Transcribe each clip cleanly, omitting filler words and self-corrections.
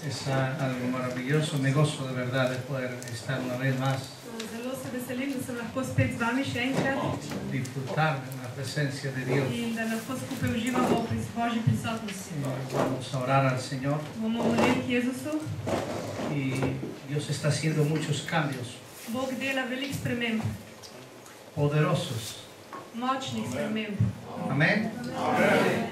Es algo maravilloso, me gozo de verdad de poder estar una vez más, Zelo se veselim, da sem lahko spet z vami še enkrat disfrutar de la presencia de Dios. in da lahko skupaj uživamo v Božji prisotnosti. Vamos a orar al Señor Bomo molili k Jezusu. y Dios está haciendo muchos cambios Bog dela veliko sprememb, poderosos. močnih sprememb. Amén.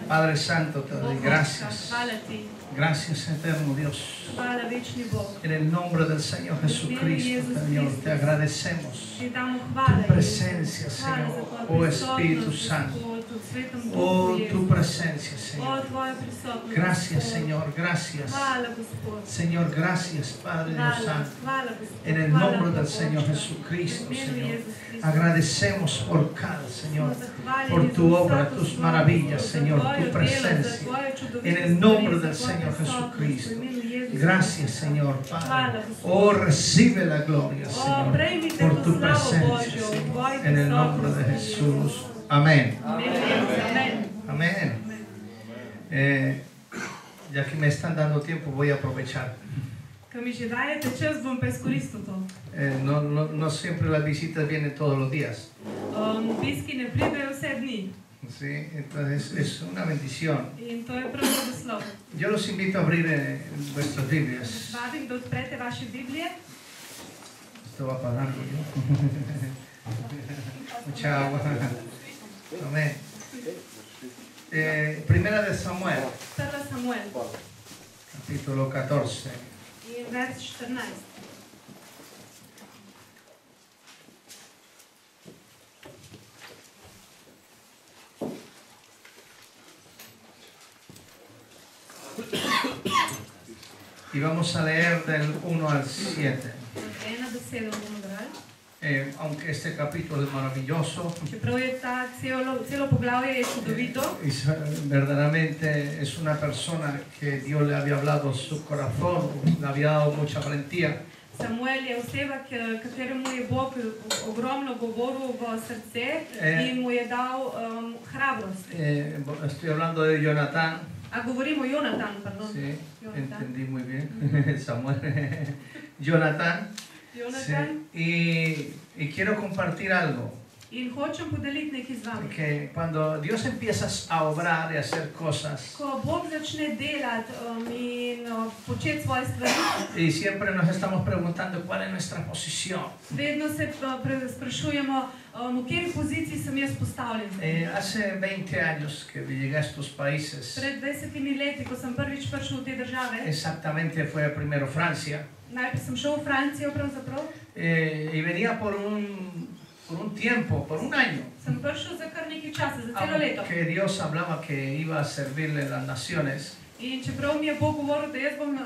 Padre Santo, te doy gracias. Hvala ti, Gracias, eterno Dios. hvala večni Bog. En el nombre del Señor Jesucristo, Señor, te agradecemos Ti damo hvala. tu presencia, Hvala za Señor. tvojo Oh Espíritu prisotnost, Santo. Gospod, v svetem Oh, Duhu tu Jezus. presencia, O Señor. tvoja prisotnost. Gracias, Gospod. Señor. Gracias. Hvala, Gospod. Señor, gracias, Padre Dios Hvala, Santo. hvala, Gospod. En el Hvala, nombre del Bogočka. Señor Jesucristo, V imenu Señor. Jezus Kristus. Agradecemos por cada, Señor, Smo zahvaljeni por tu za obra, vsako tus svojo maravillas, za Señor, tvojo tu delo, za presencia. tvojo čudovito En el nombre stvari, del za tvojo Señor prisotnost, Jesucristo. v imenu Jezusa Gracias, Krista. Señor, Hvala, Padre. Gospod. Oh, recibe la gloria, O, Señor, prejmite por to tu slavo presencia, Božjo, v Señor. tvoji En el nombre de prisotnosti. Jesús. Amén. Amen. Amén. Ya que me están dando tiempo, voy a aprovechar. Ko mi že dajete čas, bom pa izkoristil to. No siempre las visitas vienen todos los días. Obiski ne pridejo vse dni ¿Sí? Entonces es una bendición. in to je prav blagoslov. Yo los invito a abrir vuestras Biblias. Vabim, da odprete vaše Biblije. Esto va para largo, ¿no? Mucha agua. Amén. Primera de Samuel, Prva Samuel capítulo 14. in vers 14. Y vamos a leer del 1 al 7. Od 1 do 7 bomo brali. Aunque este capítulo es maravilloso, Čeprav je ta celo poglavje je čudovito, verdaderamente es una persona que Dios le había hablado a su corazón, le había dado mucha valentía. Samuel je oseba, kateremu je Bog ogromno govoril v srce in mu je dal hrabrost. Estoy hablando de Jonatán. A govorimo o Jonatanu, pardon. Sí, Jonatán. entendí muy bien. Samuel. Jonatán. Jonatan. Sí, y quiero compartir algo. In hočem podeliti nekaj z vami. Que cuando Dios empieza a obrar y a hacer cosas, Ko Bog začne delati in početi svoje stvari, y siempre nos estamos preguntando cuál es nuestra posición. vedno se sprašujemo, v kateri poziciji sem jaz postavljen. Hace 20 años que llegué a estos países, Pred 20 leti, ko sem prvič prišel v te države, exactamente fue primero Francia, najprej sem šel v Francijo pravzaprav, y venía por un tiempo, por un año, sem prišel za kar nekaj časa, za celo leto. que Dios hablaba que iba a servirle a las naciones. In čeprav mi je Bog govoril, da jaz bom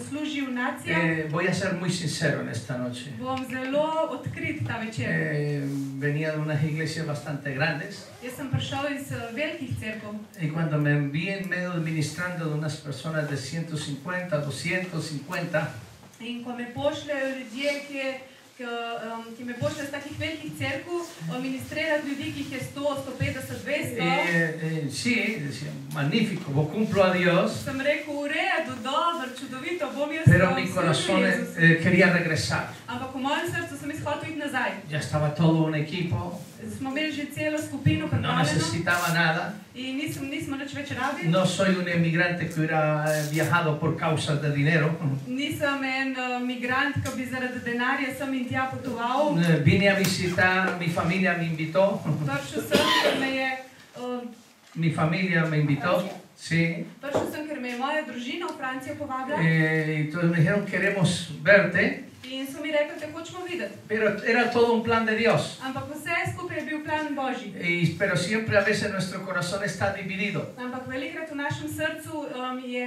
služil nacijam, Voy a ser muy sincero en esta noche. bom zelo odkrit ta večer. Venía de unas iglesias bastante grandes. Jaz sem prišel iz velikih cerkov. Y cuando me vi en medio ministrando de unas personas de 150, 250, In ko me pošljajo ljudje, ki me pošljajo iz takih velikih cerkov, ministrirati ljudi, ki jih je 100, 150, 200, sí, decía, magnífico, vos cumplo a Dios, sem rekel, v redu, dobro, čudovito, bom jaz pero mi služil corazón Jezusu. quería regresar. Ampak v mojem srcu sem jaz hotel iti nazaj. Ya estaba todo un equipo, Smo imeli že celo skupino no pripravljeno necesitaba nada. in nismo nič več rabili. No soy un emigrante que hubiera viajado por causas de dinero. Nisem en migrant, ki bi zaradi denarja sem in tja potoval. Vine a visitar, mi familia me invitó. Prišel sem, ker me je, Mi familia me invitó, sí. prišel sem, ker me je moja družina v Francijo povabila Entonces me dijeron, queremos verte, in so mi rekli, te hočemo videti. pero era todo un plan de Dios. Ampak vse skupaj je bil plan Božji. Pero siempre a veces nuestro corazón está dividido. Ampak velikrat v našem srcu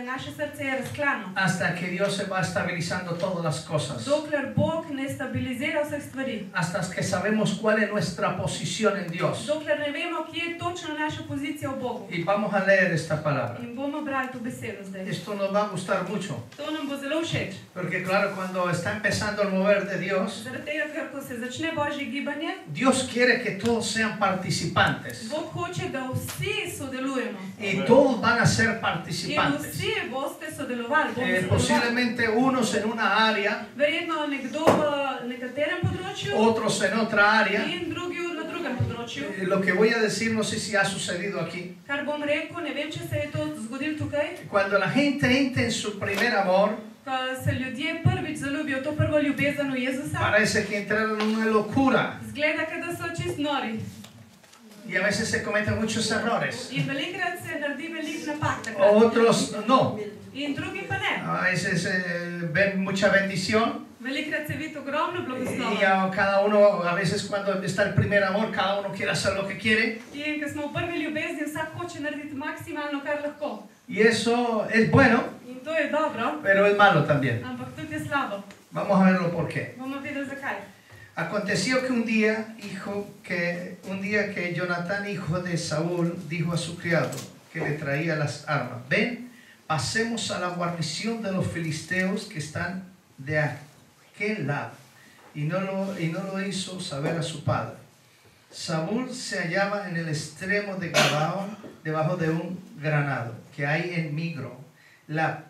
naše srce je razklano. Hasta que Dios se va estabilizando todas las cosas. Dokler Bog ne stabilizira vseh stvari. Hasta que sabemos cuál es nuestra posición en Dios. Dokler ne vemo, kje je točno naša pozicija v Bogu. Y vamos a leer esta palabra. In bomo brali to besedo zdaj. Esto nos va a gustar mucho. To nam bo zelo všeč. Porque claro, cuando está empezando empezando el mover de Dios, Zaradi tega, ker ko se začne Božje gibanje, Dios quiere que todos sean participantes. Bog hoče, da vsi sodelujemo. Y todos van a ser In participantes. vsi boste sodelovali. Bomo sodelovali. Posiblemente unos en una área, Verjetno nekdo v nekaterem področju otros en otra área. in drugi na drugem področju. Lo que voy a decir no sé si ha sucedido aquí. Kar bom rekel, ne vem, če se je to zgodilo tukaj, Cuando la gente entra en su primer amor, ko se ljudje prvič zaljubijo to prvo ljubezen v Jezusa, parece que entraron en una locura. zgleda, kot da so čist nori. Y a veces se cometen muchos errores. In velikrat se naredi veliko napak takrat. Otros no. In drugi pa ne. A veces ven mucha bendición. Velikrat se vidi ogromno Y blagoslova. cada uno, a veces cuando está el primer amor, cada uno quiere hacer lo que quiere. In ko smo v prvi ljubezni, vsak hoče narediti maksimalno, kar lahko. Y eso es bueno, In to je dobro, pero es malo también. ampak tudi je slabo. Vamos a verlo por qué. Bomo videli zakaj. Aconteció que un día que Jonatán, hijo de Saúl, dijo a su criado que le traía las armas: ven, pasemos a la guarnición de los filisteos que están de aquel lado. Y no lo hizo saber a su padre. Saúl se hallaba en el extremo de Gabaón, debajo de un granado que hay en Migro. La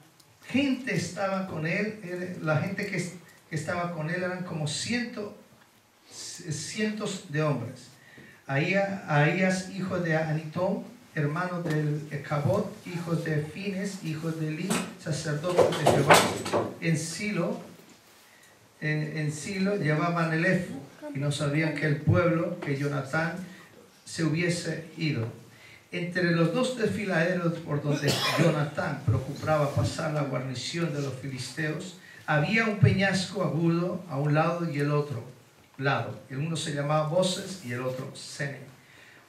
gente estaba con él, la gente que estaba con él eran como cientos de hombres. Ahías, hijo de Anitón, hermano del Ecabod, hijo de Fines, hijo de Eli, sacerdote de Jehová. En Silo llevaban el efod y no sabían que el pueblo, que Jonatán se hubiese ido. Entre los dos desfiladeros por donde Jonatán procuraba pasar la guarnición de los filisteos, había un peñasco agudo a un lado y el otro lado. El uno se llamaba Boses y el otro Sene.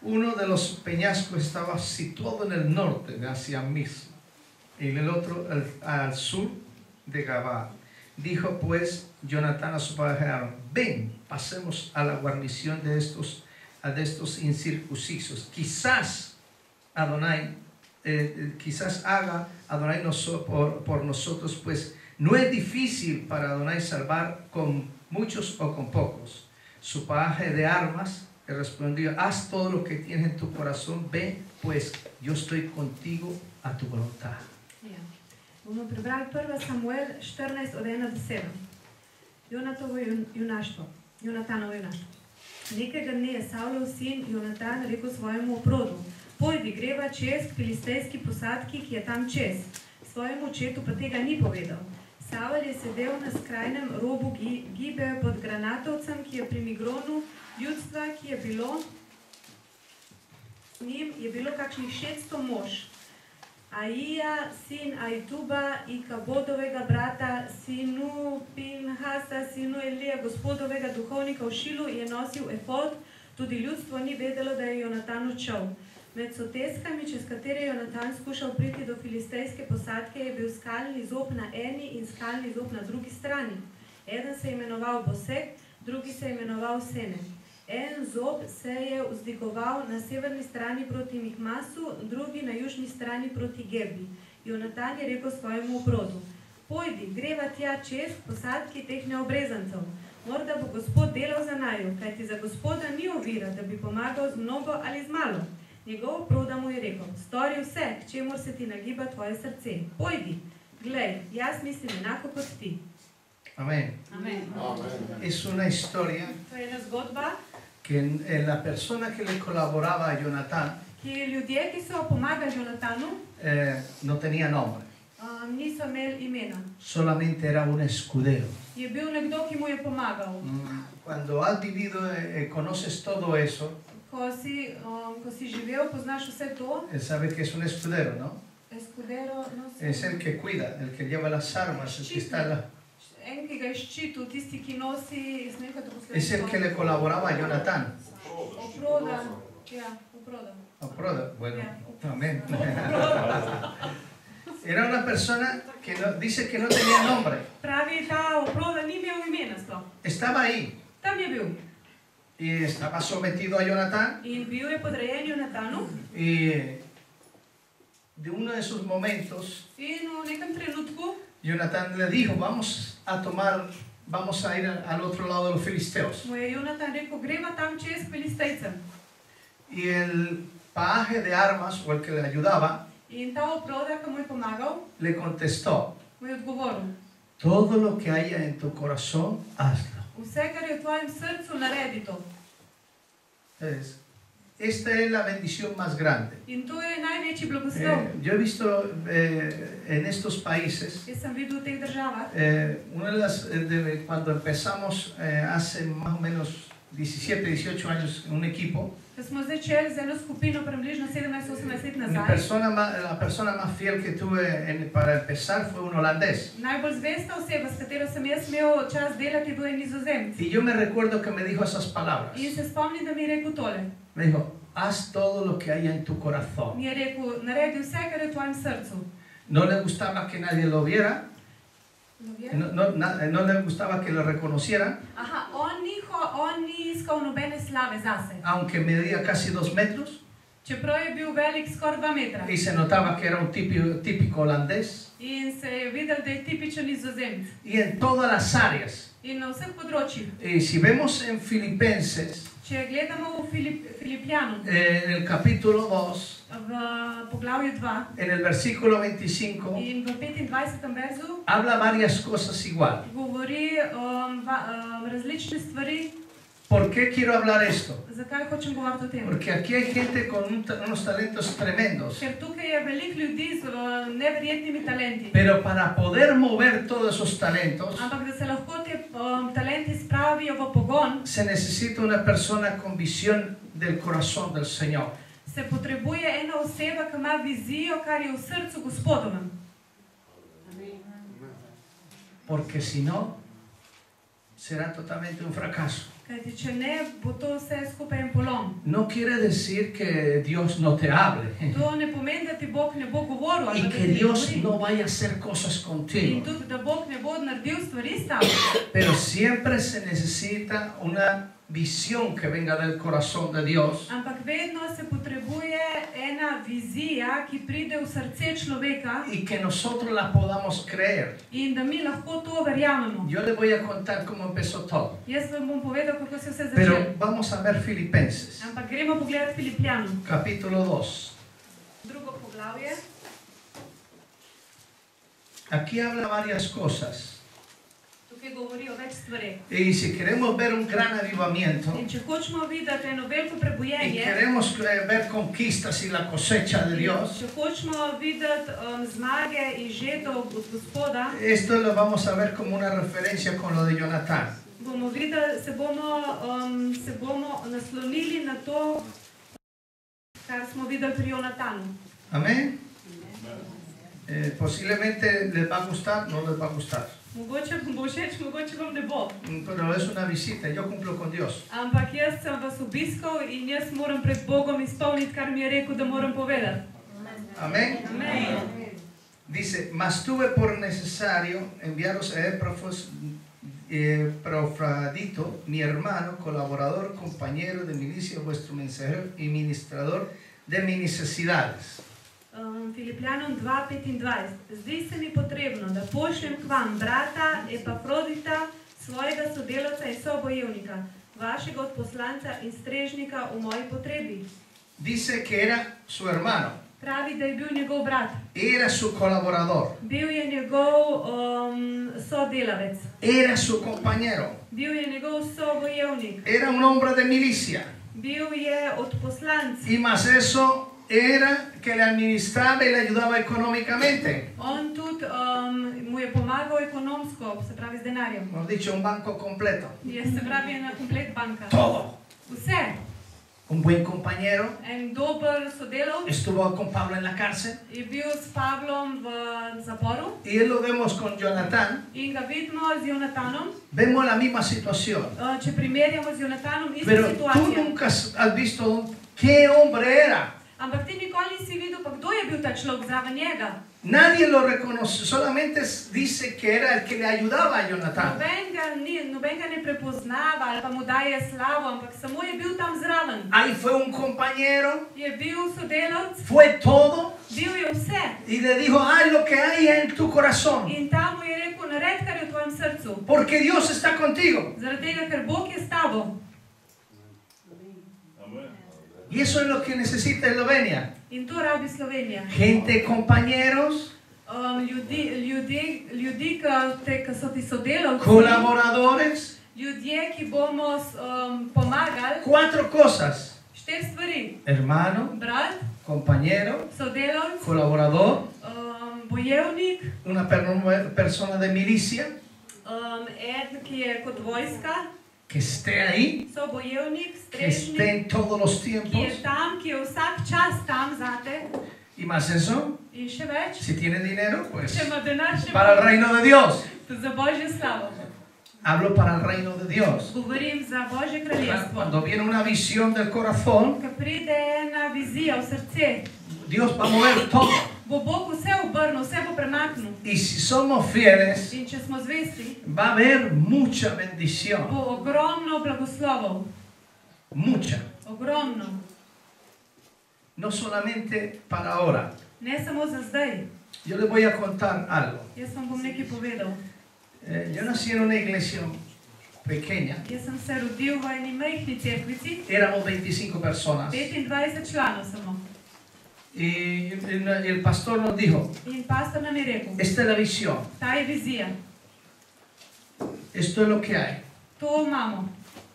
Uno de los peñascos estaba situado en el norte, hacia Misma, y el otro al sur de Gabá. Dijo pues Jonatán a su padre Aarón: ven, pasemos a la guarnición de estos incircuncisos. Quizás haga Adonai por nosotros, pues no es difícil para Adonai salvar con muchos o con pocos. Su paje de armas le respondió: haz todo lo que tienes en tu corazón, ve, pues yo estoy contigo a tu voluntad. Ja. Bomo prebrali 1. Samuel 14 od 1 do 7. Jonatanovo junaštvo. Nekega dne je Savlov sin Jonatan rekel svojemu oprodu: pojdi, greva čez k filistejski posadki, ki je tam čez. Svojemu očetu pa tega ni povedal. Saul je sedel na skrajnem robu Gibe pod granatovcem, ki je pri Migronu. Ljudstva, ki je bilo s njim, je bilo kakšnih 600 mož. Aija, sin Ajtuba, Ikabodovega brata, sinu Pinhasa, sinu Elija, gospodovega duhovnika v Šilu, je nosil efod. Tudi ljudstvo ni vedelo, da je Jonatan odšel. Med soteskami, čez katere je Jonatan skušal priti do filistejske posadke, je bil skalni zob na eni in skalni zob na drugi strani. Eden se je imenoval Bosek, drugi se je imenoval Sene. En zob se je vzdigoval na severni strani proti Mihmasu, drugi na južni strani proti Gebi. Jonatan je rekel svojemu oprodu: pojdi, greva tja čez k posadki teh neobrezancev. Morda bo Gospod delal za naju, kajti za Gospoda ni ovira, da bi pomagal z mnogo ali z malo. Njegov oproda mu je rekel: stori vse, k čemur se ti nagiba tvoje srce. Pojdi, glej, jaz mislim enako kot ti. Amén. Amen. Es una historia To je ena zgodba, que la persona que le colaboraba a Jonatán ki ljudje, ki so pomagali Jonatanu, no tenía nombre, niso imeli imena. solamente era un escudero. Je bil nekdo, ki mu je pomagal. Cuando has vivido, conoces todo eso, Ko si živel, poznaš vse to. sabes que es un escudero, ¿no? Escudero, no Es el que cuida, el que lleva las armas, el que está en la... En, ki ga je ščitil, tisti, ki nosi, jaz ne vem, kaj to posledno. Es el que le colaboraba a Jonatán. Oproda. Ja, oproda. Oproda, bueno, Ja. amén. Era una persona que dice que no tenía nombre. Pravi, ta oproda ni imel imena sploh. Estaba ahí Tam je bil. y estaba sometido a Jonatán. In bil je podrejen Jonatanu. Y de uno de esos momentos, In v nekem trenutku Jonatán le dijo: vamos a tomar vamos a ir al otro lado de los filisteos. Mu je Jonatan rekel, greva tam čez k Filistejcem. Y el paje de armas, o el que le ayudaba, In ta oproda, ki mu je pomagal, le contestó: mu je odgovoril, todo lo que haya en tu corazón, hazlo. vse, kar je v tvojem srcu, naredi to. Esta es la bendición más grande. In to je največji blagoslov. Yo he visto en estos países, Jaz sem videl v teh državah, cuando empezamos hace más o menos 17, 18 años en un equipo, da smo začeli z eno skupino približno 17-18 let nazaj. la persona más fiel que tuve para empezar fue un holandés. Najbolj zvesta oseba, s katero sem jaz imel čas delati, bil je Nizozemec. Y yo me recuerdo que me dijo esas palabras. In se spomnim, da mi je rekel tole. Me dijo: haz todo lo que haya en tu corazón. Mi je rekel, naredi vse, kar je v tvojem srcu. No le gustaba que nadie lo viera, no le gustaba que lo reconocieran, Aha, on ni iskal nobene slave zase. aunque medía casi 2 metros, Čeprav je bil velik skoraj 2 metra. y se notaba que era un típico holandés, In se je videl, da je tipičen Nizozemec. y en todas las áreas. In na vseh področjih. Y si vemos en Filipenses, Če gledamo v Filipljanom, en el capítulo 2, v poglavju 2 en el versículo 25, in v 25. verzu, habla varias cosas igual. govori različne stvari. ¿Por qué quiero hablar esto? Zakaj hočem govoriti o tem? Porque aquí hay gente con unos talentos tremendos. Ker tukaj je veliko ljudi z neverjetnimi talenti. Pero para poder mover todos esos talentos, Ampak da se lahko te talenti spravijo v pogon, se necesita una persona con visión del corazón del Señor. se potrebuje ena oseba, ki ima vizijo, kar je v srcu Gospodovem. Porque si no, será totalmente un fracaso. Kajti če ne, bo to vse skupaj en polom. No quiere decir que Dios no te hable To ne pomeni, da ti Bog ne bo govoril, ali y da que ti ne Dios govori. no vaya a hacer cosas In contigo. tudi, da Bog ne bo naredil stvari s tabo. Pero siempre se necesita una visión que venga del corazón de Dios. Ampak vedno se potrebuje ena vizija, ki pride v srce človeka Y que nosotros la podamos creer. in da mi lahko to verjamemo. Yo les voy a contar cómo empezó todo. Jaz vam bom povedal, kako se vse Pero začelo. vamos a ver Filipenses, Ampak gremo pogledati Filipljanom. capítulo 2. Drugo poglavje. Aquí habla varias cosas. Tukaj govori o več stvareh. Y si queremos ver un gran avivamiento In če hočemo videti eno veliko y prebujenje, queremos ver conquistas y la cosecha de Dios, če hočemo videti zmage in žeto od Gospoda, esto lo vamos a ver como una referencia con lo de Jonatán. bomo videli, se bomo naslonili na to, kar smo videli pri Jonatanu. Amén. Posiblemente les va a gustar, no les va a gustar. Mogoče vam bo všeč, mogoče vam ne bo. Pero es una visita, yo cumplo con Dios. Ampak jaz sem vas obiskal in jaz moram pred Bogom izpolniti, kar mi je rekel, da moram povedati. Amén. Amen. Dice: mas tuve por necesario enviaros a Epafrodito, mi hermano, colaborador, compañero de milicia, vuestro mensajero y ministrador de mis necesidades. Filipljanom 2:25. Zdi se mi potrebno, da pošljem k vam brata Epafrodita, svojega sodelavca in sobojevnika, vašega odposlanca in strežnika v moji potrebi. Dice que era su hermano, Pravi, da je bil njegov brat. era su colaborador, Bil je njegov sodelavec. era su compañero, Bil je njegov sobojevnik. era un hombre de milicia. Bil je odposlanc. Y más eso, era que le administraba y le ayudaba económicamente. On tudi mu je pomagal ekonomsko, se pravi z denarjem. Hemos dicho, un banco completo. Se pravi ena komplet banka. Todo. Vse. Un buen compañero. En dober sodelavec Estuvo con Pablo en la cárcel. je bil s Pavlom v zaporu Y él lo vemos con Jonatán. in ga vidimo z Jonatanom. Vemos la misma situación. Če primerjamo z Jonatanom, ista Pero tú situacija. nunca has visto qué hombre era. Ampak ti nikoli nisi videl, pa kdo je bil ta človek zraven njega. Nadie lo reconoce, solamente dice que era el que le ayudaba a Jonatán. Noben ga ne prepoznava ali pa mu daje slavo, ampak samo je bil tam zraven. Ahí fue un compañero, Je bil sodelavec, fue todo bil je vse. y le dijo: haz lo que hay en tu corazón. In tam mu je rekel, naredi, kar je v tvojem svojem srcu. Porque Dios está contigo. Zaradi tega, ker Bog je s tabo. Y eso es lo que necesita Eslovenia. In to rabi Slovenija. Gente, compañeros, Ljudje, ki so ti sodelavci, colaboradores. ljudje, ki bomo pomagali. 4 cosas. 4 stvari. Hermano, Brat, compañero, sodelavec, colaborador, bojevnik, una persona de milicia eden, ki je kot vojska, que esté ahí, sobojevnik, que esté strežnik, en todos los ki tiempos. je tam, ki je vsak čas tam zate. Y más eso, In še več, si tiene dinero, pues če ima denar, še para el reino de Dios. za Božjo slavo. Hablo para el reino de Dios. Govorim za Božje kraljestvo. Cuando viene una visión del corazón, Ko pride ena vizija v srce, Dios va a mover todo. bo Bog vse obrnil, vse bo premaknil. Y si somos fieles, In če smo zvesti, va a haber mucha bendición. bo ogromno blagoslovov. Mucha. Ogromno. No solamente para ahora. Ne samo za zdaj. Yo les voy a contar algo. Jaz vam bom nekaj povedal. Yo nací en una iglesia pequeña. Jaz sem se rodil v eni majhni cerkvici, Éramos 25 personas. 25 članov samo. Y el pastor nos dijo, In pastor nam je rekel, esta es la visión. ta je vizija. Esto es lo que hay. To imamo.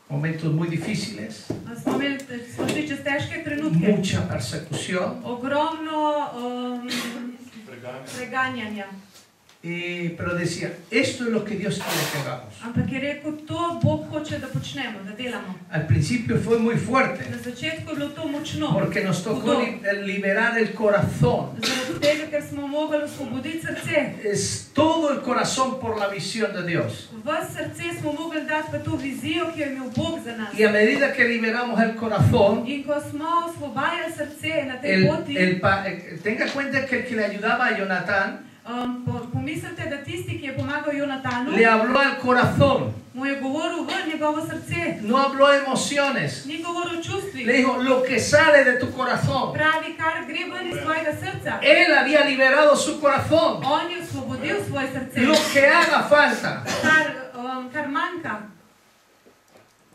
Momentos muy difíciles, Smo šli čez težke trenutke. mucha persecución. Ogromno preganjanja. Pero decía, esto es lo que Dios quiere que hagamos. Ampak je rekel, to Bog hoče, da počnemo, da delamo. Al principio fue muy fuerte, Na začetku je bilo to močno. porque nos tocó liberar el corazón. Zaradi tega, ker smo mogli osvoboditi srce. Es todo el corazón por la visión de Dios. Ves srce smo mogli dati v to vizijo, ki jo je imel Bog za nas. Y a medida que liberamos el corazón, In ko smo osvobajali srce na tej poti, tenga cuenta que el que le ayudaba a Jonatán pomislite, da tisti, ki je pomagal Jonatanu, le habló al corazón, mu je govoril v njegovo srce. no habló emociones. Ni govoril o čustvih. Le dijo, lo que sale de tu corazón. Pravi, kar gre ven iz tvojega srca. Él había liberado su corazón. On je osvobodil svoje srce. Lo que haga falta. Kar manjka.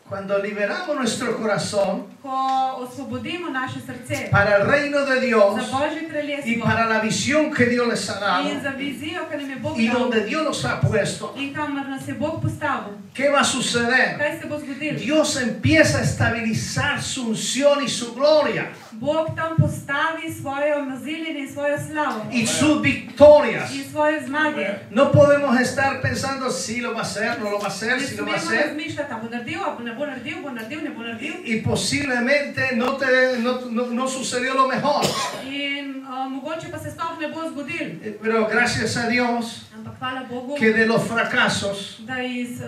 Cuando liberamos nuestro corazón Ko osvobodimo naše srce para el reino de Dios za Božje y kraljestvo para la visión que Dios les ha dado in za vizijo, ki nam je Bog y dal donde Dios los ha puesto, in kamor nas je Bog postavil, ¿qué va a suceder? kaj se bo zgodilo? Dios empieza a estabilizar su unción y su gloria Bog tam postavi svojo maziljenje in svojo slavo y sus victorias. in svoje zmage. No podemos estar pensando si lo va a hacer, no lo va a hacer, Ne si lo va a smemo hacer. razmišljati, a bo naredil, a ne bo naredil, bo naredil, ne bo naredil. Y posiblemente no sucedió lo mejor. In mogoče pa se sploh ne bo zgodil. Pero gracias a Dios Ampak hvala Bogu, que de los fracasos da iz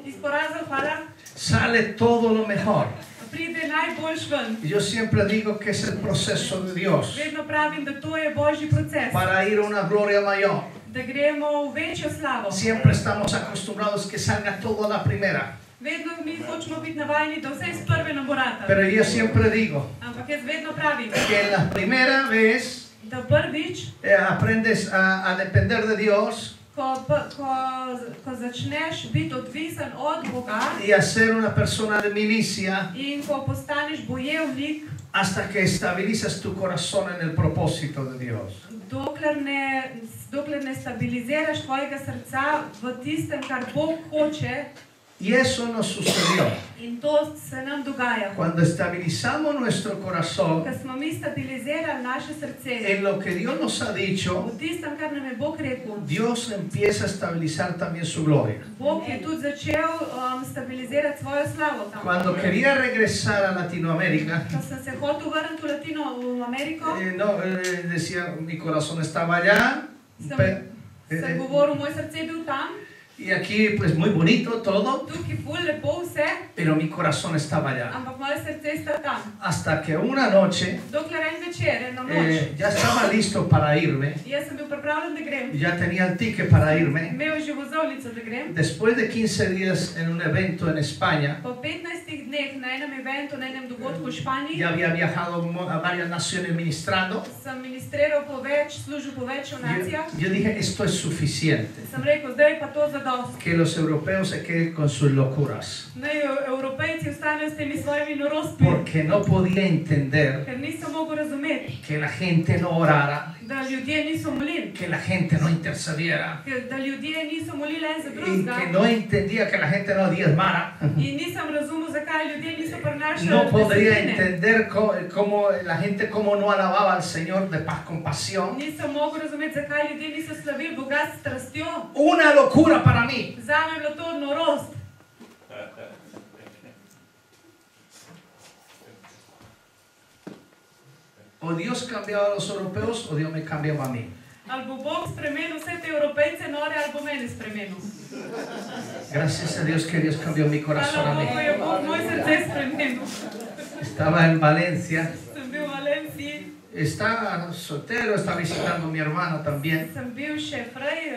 iz porazov, hvala, sale todo lo mejor. pride najboljš ven. Y yo siempre digo que es el proceso de Dios Vedno pravim, da to je Božji proces, para ir a una gloria mayor. da gremo v večjo slavo. Siempre estamos acostumbrados que salga todo a la primera. Vedno mi hočemo biti navajeni, da vse iz prve nam bo ratalo. Pero yo siempre digo Ampak jaz vedno pravim, que en la primera vez da prvič, aprendes a depender de Dios ko začneš biti odvisen od Boga y a ser una persona de milicia in ko postaneš bojevnik, hasta que estabilizas tu corazón en el propósito de Dios. dokler ne stabiliziraš tvojega srca v tistem, kar Bog hoče. Y eso nos sucedió. In to se nam dogaja. Cuando estabilizamos nuestro corazón Ko smo mi stabilizirali naše srce en lo que Dios nos ha dicho, v tistem, kar nam je Bog rekel, Dios empieza a estabilizar también su gloria. Bog je tudi začel stabilizirati svojo slavo tam. Cuando quería regresar a Latinoamérica, Ko sem se hotel vrniti v Ameriko, decía, mi corazón estaba allá, sem govoril, moj srce je bil tam. Y aquí pues muy bonito todo, Tukaj ful lepo vse, pero mi corazón estaba allá. ampak moje srce sta tam. Hasta que una noche Dokler en večer, eno noč, ya estaba listo para irme, jaz sem bil pripravljen, da grem. ya tenía el ticket para irme. Imel že vozovnico, da grem. Después de 15 días en un evento en España, Po 15 dneh na enem eventu, na enem dogodku v Španiji, ya había viajado a varias naciones ministrando. sem ministriral po več, služil po več nacijah. Yo dije, esto es suficiente. Sem rekel, zdaj pa to zadosti. Que los europeos se queden con sus locuras. Naj Evropejci ostanejo s temi svojimi norostmi, Porque no podía entender ker nisem mogel razumeti, que la gente no orara, da ljudje niso molili, que la gente no intercediera, da ljudje niso molili en za y drugega. que no entendía que la gente no diezmara. In nisem razumel, zakaj ljudje niso prinašali No podría desetine. entender cómo la gente cómo no alababa al Señor de paz con pasión. Nisem mogel razumeti, zakaj ljudje niso slavili Boga s strastjo. Una locura para mí. Zame je bilo to norost. O Dios cambiaba a los europeos o Dios me cambiaba a mí. Ali bo Bog spremenil vse te Evropejce nore, ali bo mene spremenil. Gracias a Dios que Dios cambió mi corazón a Hvala mí. Bogu je Bog moj srce spremenil. Estaba en Valencia. Sem bil v Valenciji, Está soltero, está visitando a mi hermana también. sem bil še frej,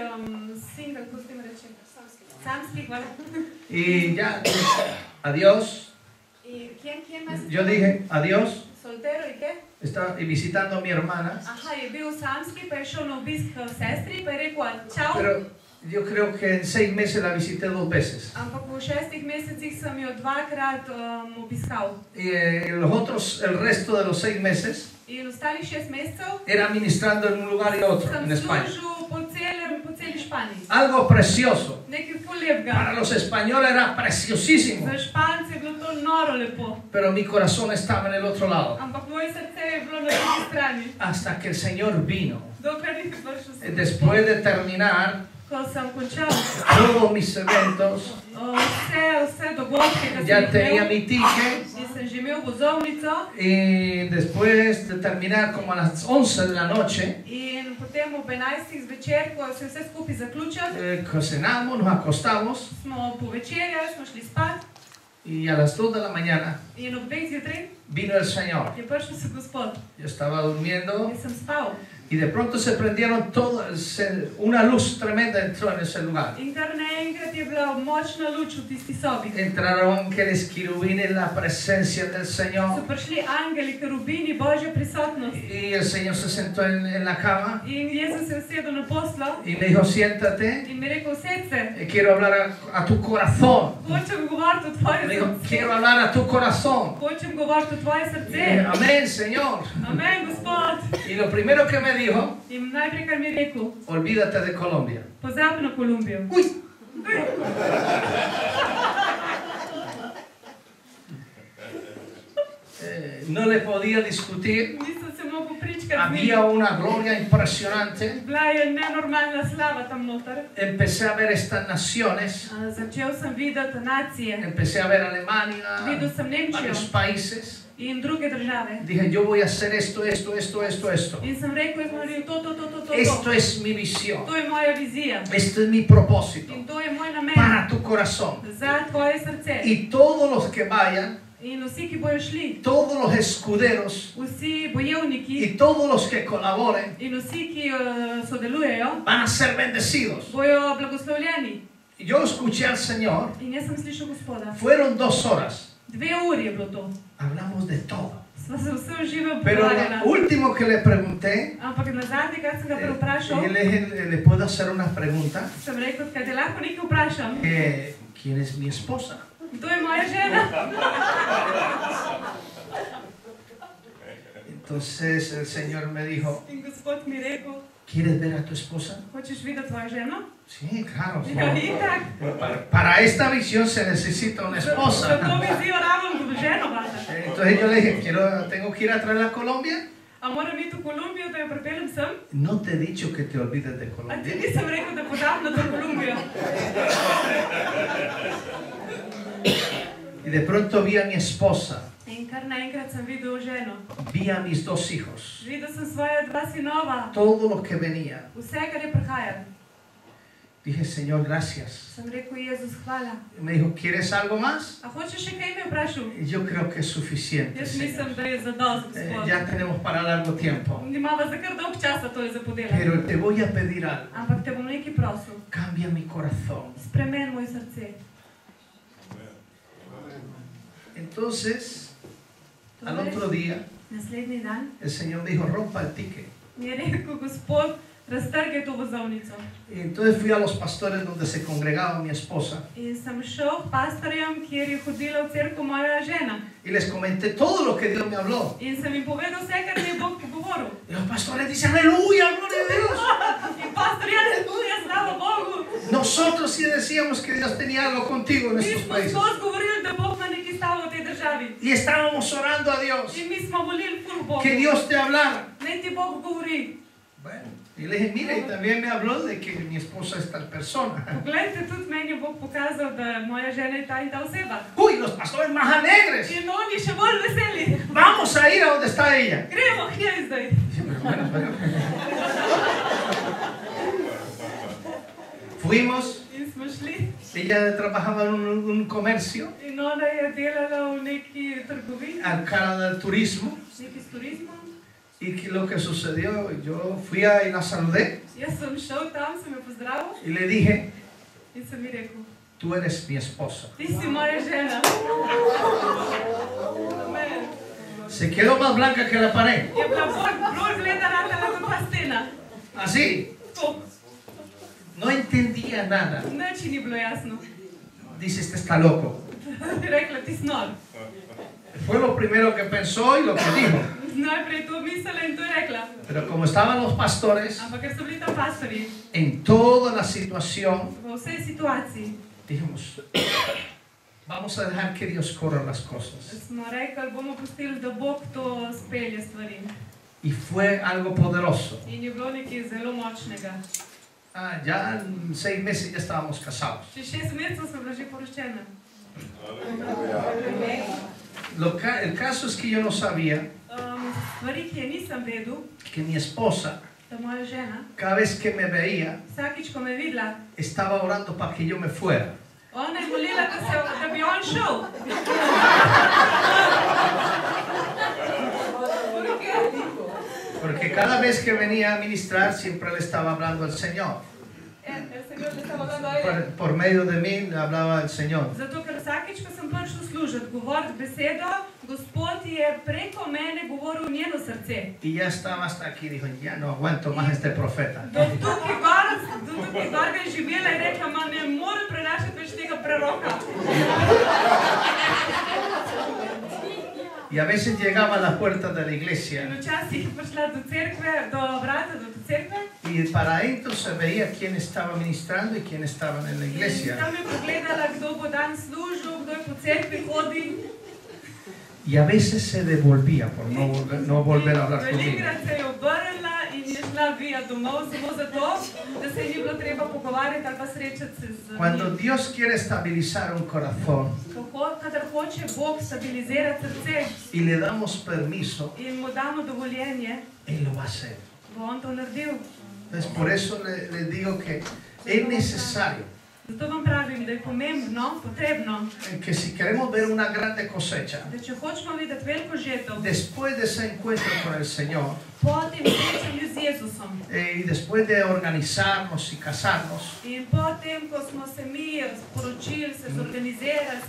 single, kako se temu reče? Samski, hvala. Y ya, adiós. In kje imaš? Yo dije, adiós. Soltero in kaj? Está visitando a mi hermana. Aha, je bil samski, pa je šel na obisk k sestri, pa je rekel, čau. Pero yo creo que en 6 meses la visité 2 veces. Ampak v 6 mesecih sem jo dvakrat obiskal. Y el resto de los 6 meses, In ostalih 6 mesecev era ministrando en un lugar y otro sem en España. služil po celi Španiji. Algo precioso. Nekaj ful lepega. Para los españoles era preciosísimo. Za Špance je bilo to noro lepo. Pero mi corazón estaba en el otro lado. Ampak moje srce je bilo na drugi strani. Hasta que el Señor vino. Dokler ni prišel sem. Después de terminar Ko sem končal todos mis eventos, vse dogodke, ki ya sem tenía jih imel, mi ticket. in sem že imel vozovnico, Y después de terminar como a las 11 de la noche, in potem ob 11 zvečer, ko se je vse skupaj zaključil, cenamos, nos acostamos smo povečerjali, smo šli spat y a las 2 de la mañana in ob 2 zjutraj vino el Señor. je prišel se Gospod. Yo estaba durmiendo Jaz sem spal. y de pronto se prendieron una luz tremenda entró en ese lugar. In kar naenkrat je bila močna luč v tisti sobi. Entraron ángeles querubines en la presencia del So Señor prišli angeli, kerubini, Božja prisotnost. y el Señor se sentó en la cama In Jezus se je usedel na poslo y me dijo, siéntate, in mi rekel, sed se, quiero hablar a tu corazón. hočem govoriti o tvoje Me dijo, srce. quiero hablar a tu corazón. Hočem govoriti o tvoje Y srce. dije, amén, Señor. Amen, Gospod. Y lo primero que me dijo, In najprej, kar mi je rekel, olvídate de Colombia. pozabi na Kolumbijo. Uy. No le podía discutir. Nisem se mogel pričkati z Había njim. una gloria impresionante. Bila je nenormalna slava tam noter. Empecé a ver estas naciones. Začel sem videti nacije. Empecé a ver Alemania, Videl sem Nemčijo varios países. in druge države. Dije, yo voy a hacer esto. In sem rekel, jaz bom naredil to. Esto es mi visión. To je moja vizija. Esto es mi propósito. In to je moj namen Para tu corazón. za tvoje srce. Y todos los que vayan, In vsi, ki bojo šli, todos los escuderos vsi bojevniki y todos los que colaboren in vsi, ki sodelujejo, van a ser bendecidos. bojo blagoslovljeni. Yo escuché al Señor. In jaz sem slišal Gospoda. Fueron 2 horas. 2 uri je bilo to. Hablamos de todo. Sva se vse v živem Pero pogovarjala. lo último que le pregunté, Ampak na zadnje, kar sem ga vprašal, yo le dije, ¿le puedo hacer una pregunta? sem rekel, kaj te lahko nekaj vprašam. ¿Quién es mi esposa? To je moja žena. Entonces el Señor me dijo, In Gospod mi rekel, ¿quieres ver a tu esposa? hočeš videti tvojo ženo? Sí, claro. Ja, itak. Para esta visión se necesita una Za esposa. to vizijo rabim ženo, vada. Entonces yo le dije, tengo que ir a traerla a Colombia. A moram iti v Kolumbijo, da jo pripeljem sem? No te he dicho que te olvides de A ti Colombia. nisem rekel, da pozabim na to Kolumbijo. Y de pronto vi a mi esposa, In kar naenkrat sem videl ženo. vi a mis 2 hijos, Videl sem svoja 2 sinova, todo lo que venía. vse, kar je prihajalo. Dije, Señor, gracias. Sem rekel, Jezus, hvala. Me dijo, ¿quieres algo más? A hočeš še kaj, me vprašal? Y yo creo que es suficiente, Jaz Señor. mislim, da je zadost, Gospod. Ya tenemos para largo tiempo. Imava za kar dolg časa tole za podelati. Pero te voy a pedir algo. Ampak te bom nekaj prosil. Cambia mi corazón. Spremeni moje srce. Entonces, al otro día, Naslednji dan el Señor me dijo, rompa el ticket. mi je rekel, Gospod, raztrgaj to vozovnico. Y entonces fui a los pastores donde se congregaba mi esposa. In sem šel k pastorjem, kjer je hodila v cerkev moja žena. Y les comenté todo lo que Dios me habló. In sem jim povedal vse, kar mi je Bog pogovoril. Y los pastores dicen, aleluya, gloria a Dios. In pastor, aleluja, slava Bogu. Nosotros sí decíamos que Dios tenía algo contigo en Mi estos smo países. skozi govorili, da Bog ima nekaj stalo v tej državi. Y estábamos orando a Dios. In mi smo molili ful Bogu. Que Dios te hablara. Naj ti Bog govori. Bueno, y le dije, mire, y también me habló de que mi esposa es tal persona. Poglejte, tudi meni je Bog pokazal, da moja žena je ta in ta oseba. Uy, los pastores más alegres. In oni še bolj veseli. Vamos a ir a donde está ella. Gremo k njej zdaj. Dije, pero bueno. Fuimos. In smo šli. Ella trabajaba en un comercio In ona je delala v neki trgovini, al cara del turismo. nekaj s turizmom. Y que lo que sucedió, yo fui a y la saludé Jaz sem šel tam, sem jo pozdravil y le dije, in sem ji rekel, tú eres mi esposa. ti si moja žena. Amen. Se quedó más blanca que la pared. Je bila bolj bleda ratala kot pa stena. Así. To, No entendía nada. nič ji ni bilo jasno. Dice, este está loco. Je rekla, ti si nor. Fue lo primero que pensó y lo que dijo. Najprej to mislila in to je rekla. Pero como estaban los pastores, Ampak ker so bili tam pastorji, en toda la situación, v vsej situaciji, dijimos, vamos a dejar que Dios corra las cosas. smo rekli, bomo pustili, da Bog to spelje stvari. Y fue algo poderoso. In je bilo nekaj zelo močnega. Ya en 6 meses ya estábamos casados. Še 6 mesecev sem bila že poroščena. El caso es que yo no sabía Stvari, ki je nisem vedel, que mi esposa, da moja žena, cada vez que me veía, vsakič, ko me je videla, estaba orando para que yo me fuera. ona je molila, da bi on šel. Porque cada vez que venía a ministrar, siempre le estaba hablando al Señor. Por medio de mí le hablaba el Señor. Zato, ker vsakič, ko sem prišel služiti, govoriti besedo, Gospod je preko mene govoril v njeno srce. Y ya estaba hasta aquí, dijo, ya no aguanto más a este profeta. Do tukaj gor ga je živela in rekla, ma ne morem prenašati več tega preroka. Y a veces llegaba a la puerta de la In iglesia včasih je prišla do cerkve, do vrata, do cerkve. y para adentro se veía quién estaba ministrando y quién estaba en la In iglesia. tam je pogledala, kdo bo dan služil, kdo je po cerkvi hodil. Y a veces se devolvía por no volver a hablar conmigo. Velikrat se je obrnila in je šla vija domov samo zato, da se ji ni bilo treba pogovarjati ali pa srečati se z Cuando njim. Dios quiere estabilizar un corazón Kadar hoče Bog stabilizirati srce y le damos permiso, in mu damo dovoljenje, Él lo va a hacer. bo on to naredil. Entonces, por eso le digo que es necesario Zato vam pravim, da je pomembno, potrebno, que si queremos ver una grande cosecha, da če hočemo videti veliko žetev, después de ese encuentro con el Señor po tem srečanju z Jezusom y después de organizarnos y casarnos, in po tem, ko smo se mi sporočili, se zorganizirali,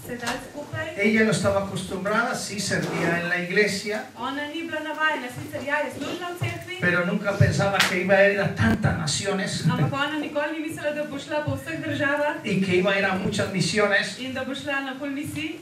se dali skupaj, ella no estaba acostumbrada, sí servía en la iglesia, ona ni bila navajena, sicer ja, je služila v cerkvi, pero nunca pensaba que iba a ir a tantas naciones ampak ona nikoli ni mislila, da bo šla po vseh državah y que iba a ir a muchas misiones. in da bo šla na pol misij.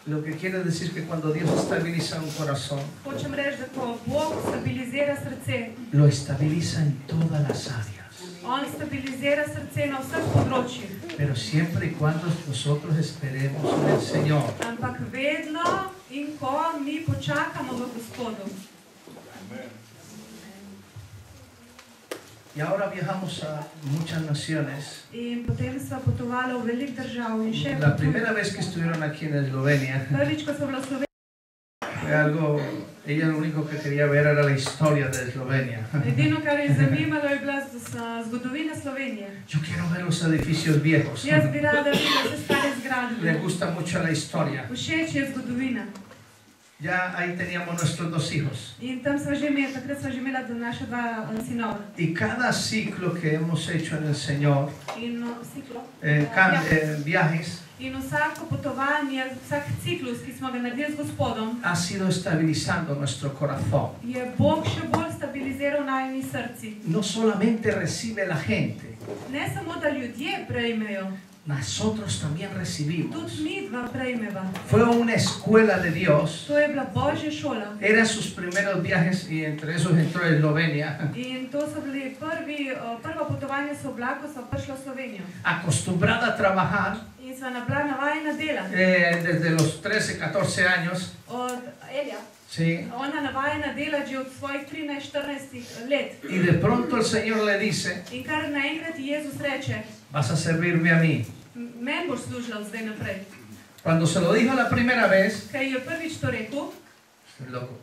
Lo que quiere decir que cuando Dios estabiliza un corazón, Hočem reči, da ko Bog stabilizira srce, lo estabiliza en todas las áreas. on stabilizira srce na vseh področjih. Pero siempre y cuando nosotros esperemos en el Señor. Ampak vedno in ko mi počakamo v Gospodu. Y ahora viajamos a muchas naciones. In potem sva potovala v velik držav in še La primera vez que estuvieron aquí en Eslovenia prvič, ko sva bila v Sloveniji, fue algo Ella lo único que quería ver era la historia de Eslovenia. Edino, kar je zanimalo, je bila zgodovina Slovenije. Yo quiero ver los edificios viejos. Jaz bi rada videla vse stare zgradbe. Le gusta mucho la historia. Všeč je zgodovina. Ya ahí teníamos nuestros 2 hijos. In tam sva že imela, takrat sva že imela naša 2 sinova. Y cada ciclo que hemos hecho en el Señor, In ciklo. viajes, In vsako potovanje, vsak ciklus, ki smo ga naredili z Gospodom, ha sido estabilizando nuestro corazón. je Bog še bolj stabiliziral najni srci. No solamente recibe la gente, Ne samo, da ljudje prejmejo, nosotros también recibimos. tudi mi dva prejmeva. Fue una escuela de Dios. To je bila Božja šola. Eran sus primeros viajes y entre esos entró Eslovenia. In to so bili prva potovanja so bila, ko so prišla v Slovenijo. Acostumbrada a trabajar In sva bila navajena dela. desde los 13, 14 años. Od Elja. Sí. Ona navajena dela že od svojih 13-14 let. Y de pronto el Señor le dice, In kar naenkrat Jezus reče, vas a servirme a mí. meni boš služila od zdaj naprej. Cuando se lo dijo la primera vez, Kaj je prvič to rekel, estoy loco.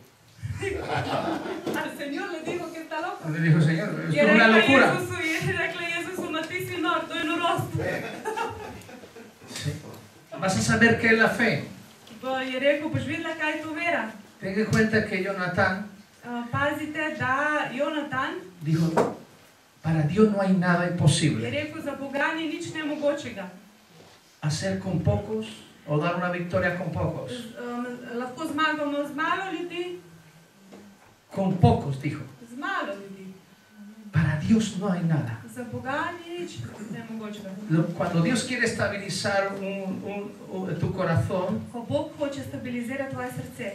al Señor le dijo que está loco. Le dijo, Señor, esto Je es una rekla locura. Jezusu, je rekla Jezusu, ma ti si nor, to je norost. Sí. Vas a saber qué es la fe. Je rekel, boš videla, kaj je to vera. Ten en cuenta que Jonatán Pazite, da Jonatan dijo, para Dios no hay nada je imposible. rekel, za Boga ni nič nemogočega. Hacer con pocos o dar una victoria con pocos. Lahko zmagamo z malo ljudi, Con pocos, dijo. z malo ljudi. Para Dios no hay nada. Za Boga ni nič nemogočega. Cuando Dios quiere estabilizar tu corazón, Ko Bog hoče stabilizirati tvoje srce,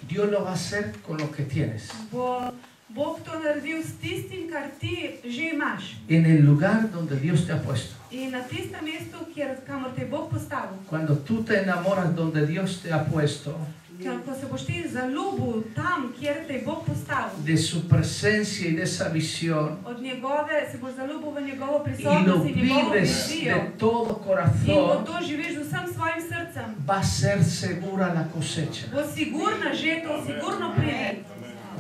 Dios lo va a hacer con lo que tienes. bo Bog to naredil s tistim, kar ti že imaš. En el lugar donde Dios te ha puesto. In na tistem mestu, kamor te je Bog postavil. Cuando tú te enamoras donde Dios te ha puesto, Ko se boš ti zaljubil tam, kjer te je Bog postavil, de su presencia y de esa visión, od njegove, se boš zaljubil v njegovo y lo prisotnost in njegovo vives vizijo, de todo in ko corazón, to živiš z vsem svojim srcem, va a ser segura la cosecha. bo sigurna žetev, sigurno pride.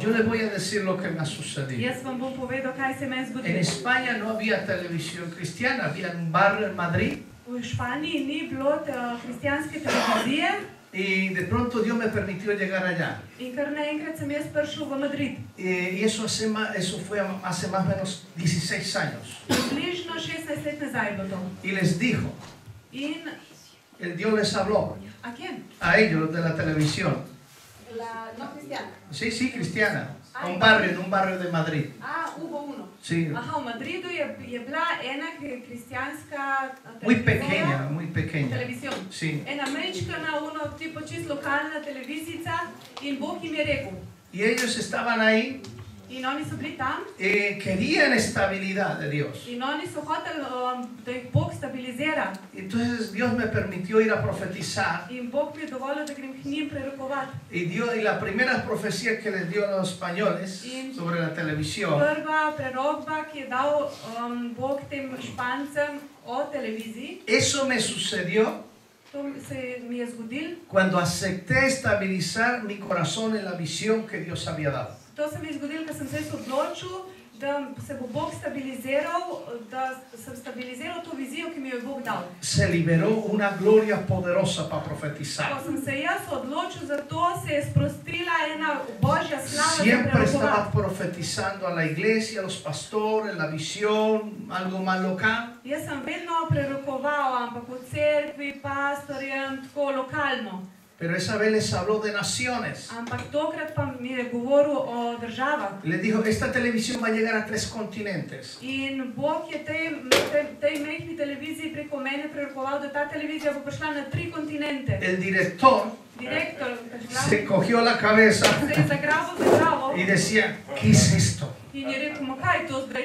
Yo les voy a decir lo que me ha sucedido. Jaz vam bom povedal, kaj se meni En zgodilo. España no había televisión cristiana, había un barrio en Madrid V Španiji ni bilo kristjanske televizije y de pronto Dios me permitió llegar allá. in kar naenkrat sem jaz prišel v Madrid. Y eso fue hace más o menos 16 años. Približno 16 let nazaj je bilo to. Y les dijo, In el Dios les habló a kem? a ellos de la televisión. No kristjana. Sí, sí, cristiana. A un barrio, en un barrio de Madrid. Ubo Uno. Sí, Aha, v Madridu je bila ena kristjanska muy pequeña, muy pequeña. televizija. Sí. Ena mečkana, ono tipo čisto lokalna televizica in Bog jim je rekel. Y ellos estaban ahí In oni so bili tam querían estabilidad de Dios. in oni so hoteli, da jih Bog stabilizira. Entonces Dios me permitió ir a profetizar In Bog mi je dovolil, da grem k njim prerokovati. y la primera profecía que les dio a los españoles sobre la televisión Prva prerokba, ki je dal Bog tem Špancem o televiziji, eso me sucedió to se mi je zgodilo. cuando acepté estabilizar mi corazón en la visión que Dios había dado. To se mi je zgodilo, ker sem se jaz odločil, da se bo Bog stabiliziral, da sem stabiliziral to vizijo, ki mi jo je Bog dal. Se liberó una gloria poderosa para Ko profetizar. sem se jaz odločil za to, se je sprostila ena Božja slava za Siempre estaba prerokovati. profetizando a la iglesia, a los pastores, la visión, algo más local. Jaz sem vedno prerokoval, ampak v cerkvi, pastorjem, tako lokalno. Pero esa vez les habló de naciones. Ampak tokrat pa mi je govoril o državah. Les dijo, esta televisión va a llegar a 3 continentes. In Bog je tej mehki televiziji preko mene prerokoval, da ta televizija bo prišla na 3 kontinente. El director Direktor se cogió la cabeza se je zagrabil za glavo y decía, ¿qué es esto? in je rekel, ma kaj je to zdaj?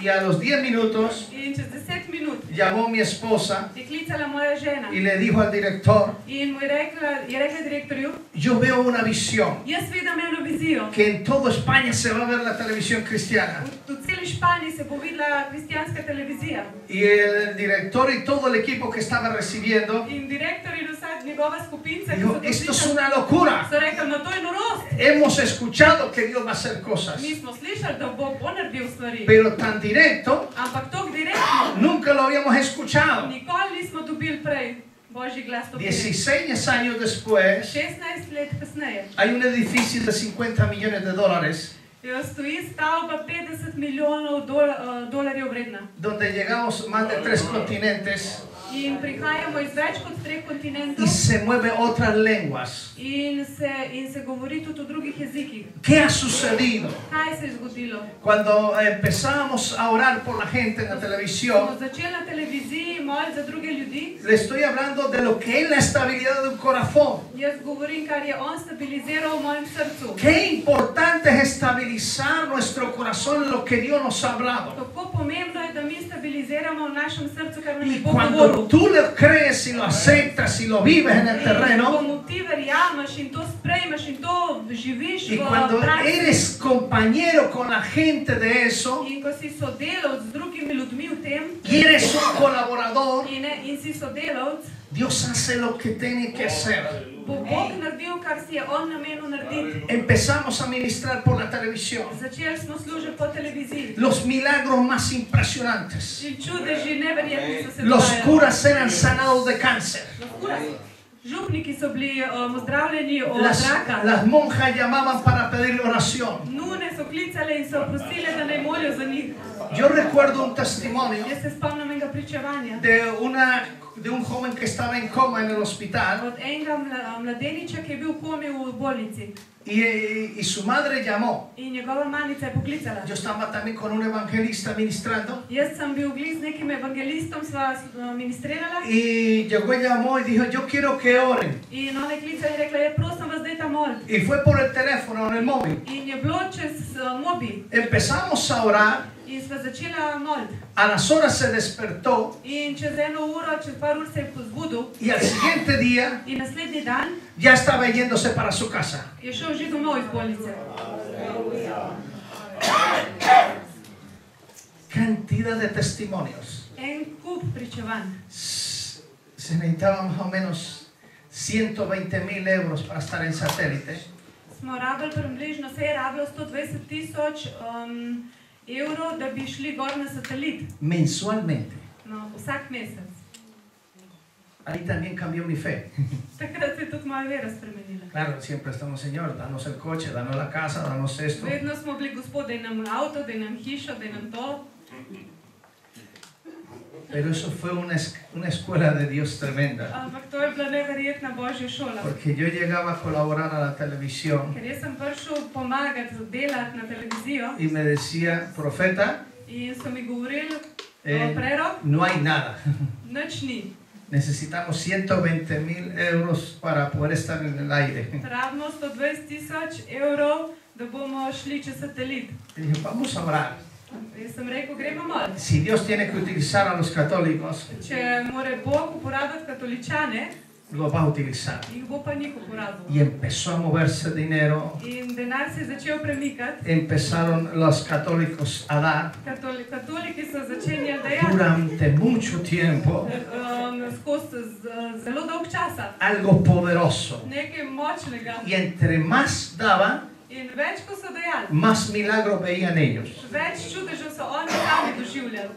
Y a los 10 minutos In čez 10 minut llamó mi esposa je klicala moja žena y le dijo al director, in mu je rekla direktorju, yo veo una visión jaz vidim eno vizijo. que en toda España se va a ver la televisión cristiana. V celi Španiji se bo videla kristjanska televizija. Y el director y todo el equipo que estaba recibiendo In direktor in vsa njegova skupinca, ki dijo, so to esto es slišali, una locura. so rekli, ma to je norost. Hemos escuchado que Dios va a hacer cosas, Mi smo slišali, da Bog bo naredil stvari, pero tan directo ampak tako direktno, nunca lo habíamos escuchado. nikoli nismo dobili prej Božji glas to direkt. 16 años después, 16 let kasneje hay un edificio de 50 millones de dólares stoji stavba 50 milijonov dolarjev vredna. donde llegamos más de 3 continentes In prihajamo iz več kot 3 kontinentov y se mueven otras lenguas. in se govori tudi o drugih jezikih. ¿Qué ha sucedido? Kaj se je zgodilo? Cuando empezábamos a orar por la gente en la Smo televisión, začeli na televiziji moliti za druge ljudi. le estoy hablando de lo que es la estabilidad de un corazón. Jaz govorim, kar je on stabiliziral v mojem srcu. Qué importante es estabilizar nuestro corazón en lo que Dios nos ha hablado. Kako pomembno je, da mi stabiliziramo v našem srcu, kar nam je Y Bog cuando govoril. tú le crees y lo aceptas y lo vives en el Ko terreno, mu ti verjameš in to sprejmeš in to živiš y v cuando praksi. eres compañero con la gente de eso, In ko si sodelavc z drugimi ljudmi v tem y eres un colaborador, in si sodelavc, Dios hace lo que tiene que hacer. bo Bog naredil, kar si je on namenil narediti. Empezamos a ministrar por la televisión. Začeli smo služiti po televiziji. Los milagros más impresionantes. In čudeži neverjetni so se Los dogajali. curas eran sanados de cáncer. Župniki so bili ozdravljeni od raka. Las monjas llamaban para pedir oración. Nune so klicale in so prosile, da naj molijo za njih. Yo recuerdo un testimonio Jaz se spomnim enega pričevanja de un joven que estaba en coma en el hospital od enega mladeniča, ki je bil v komi v bolnici. y su madre llamó. In njegova manica je poklicala. Yo estaba también con un evangelista ministrando Jaz sem bil blizu z nekim evangelistom, sva ministrirala. y llegó y llamó y dijo, yo quiero que oren. In ona je klicala in rekla, prosim vas, dajte moliti. Y fue por el teléfono, en el móvil. In je bilo čez mobil. Empezamos a orar, In sva začela moliti. a las horas se despertó In čez eno uro, čez par ur se je pozbudil. y al siguiente día In naslednji dan ya estaba yéndose para su casa. je šel že domov iz bolnice. Cantidad de testimonios. En kup pričevanj. Se necesitaban más o menos 120.000 euros para estar en satélite. Smo rabili približno, se je rabilo 120.000 evrov, da bi šli gor na satelit. Mensualmente. No, vsak mesec. Ahí también cambió mi fe. Takrat se je tudi moja vera spremenila. Claro, siempre estamos, Señor, danos el coche, danos la casa, danos esto. Vedno smo bili, Gospod, daj nam avto, daj nam hišo, daj nam to. Pero eso fue una escuela de Dios tremenda. Ampak to je bila neverjetna Božja šola. Porque yo llegaba a colaborar a la televisión Ker jaz sem prišel pomagati, delati na televizijo y me decía, profeta, in so mi govorili, Eh, prerok, no hay nada. nič ni. Necesitamos 120.000 euros para poder estar en el aire. Rabimo 120.000 evrov, da bomo šli čez satelit. Y dije, vamos a orar. Jaz sem rekel, gremo moliti. Si Dios tiene que utilizar a los católicos, Če more Bog uporabiti katoličane, lo va a utilizar. jih bo pa njih uporabil. Y empezó a moverse dinero. In denar se je začel premikati. Empezaron los católicos a dar Katoliki so začenjali dajati durante mucho tiempo skozi zelo dolg časa. algo poderoso. Nekaj močnega. Y entre más daban, In več, ko so dajali, más milagros veían ellos. več čudežev so oni sami doživljali.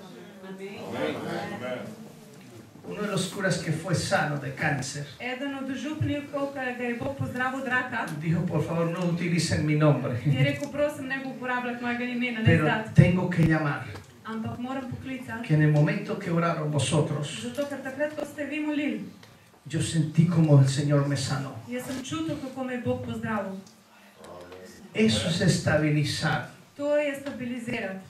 Uno de los curas que fue sano de cáncer Eden od župnikov, ki ga je Bog pozdravil od raka, dijo, por favor, no utilicen mi nombre, je rekel, prosim, ne bo uporabljati mojega imena, ne pero zdati. tengo que llamar Ampak moram poklicati, que en el momento que oraron vosotros, zato ker takrat, ko ste vi molili, yo sentí como el Señor me sanó. jaz sem čutil, kako me je Bog pozdravil. Eso es estabilizar. To je stabilizirati.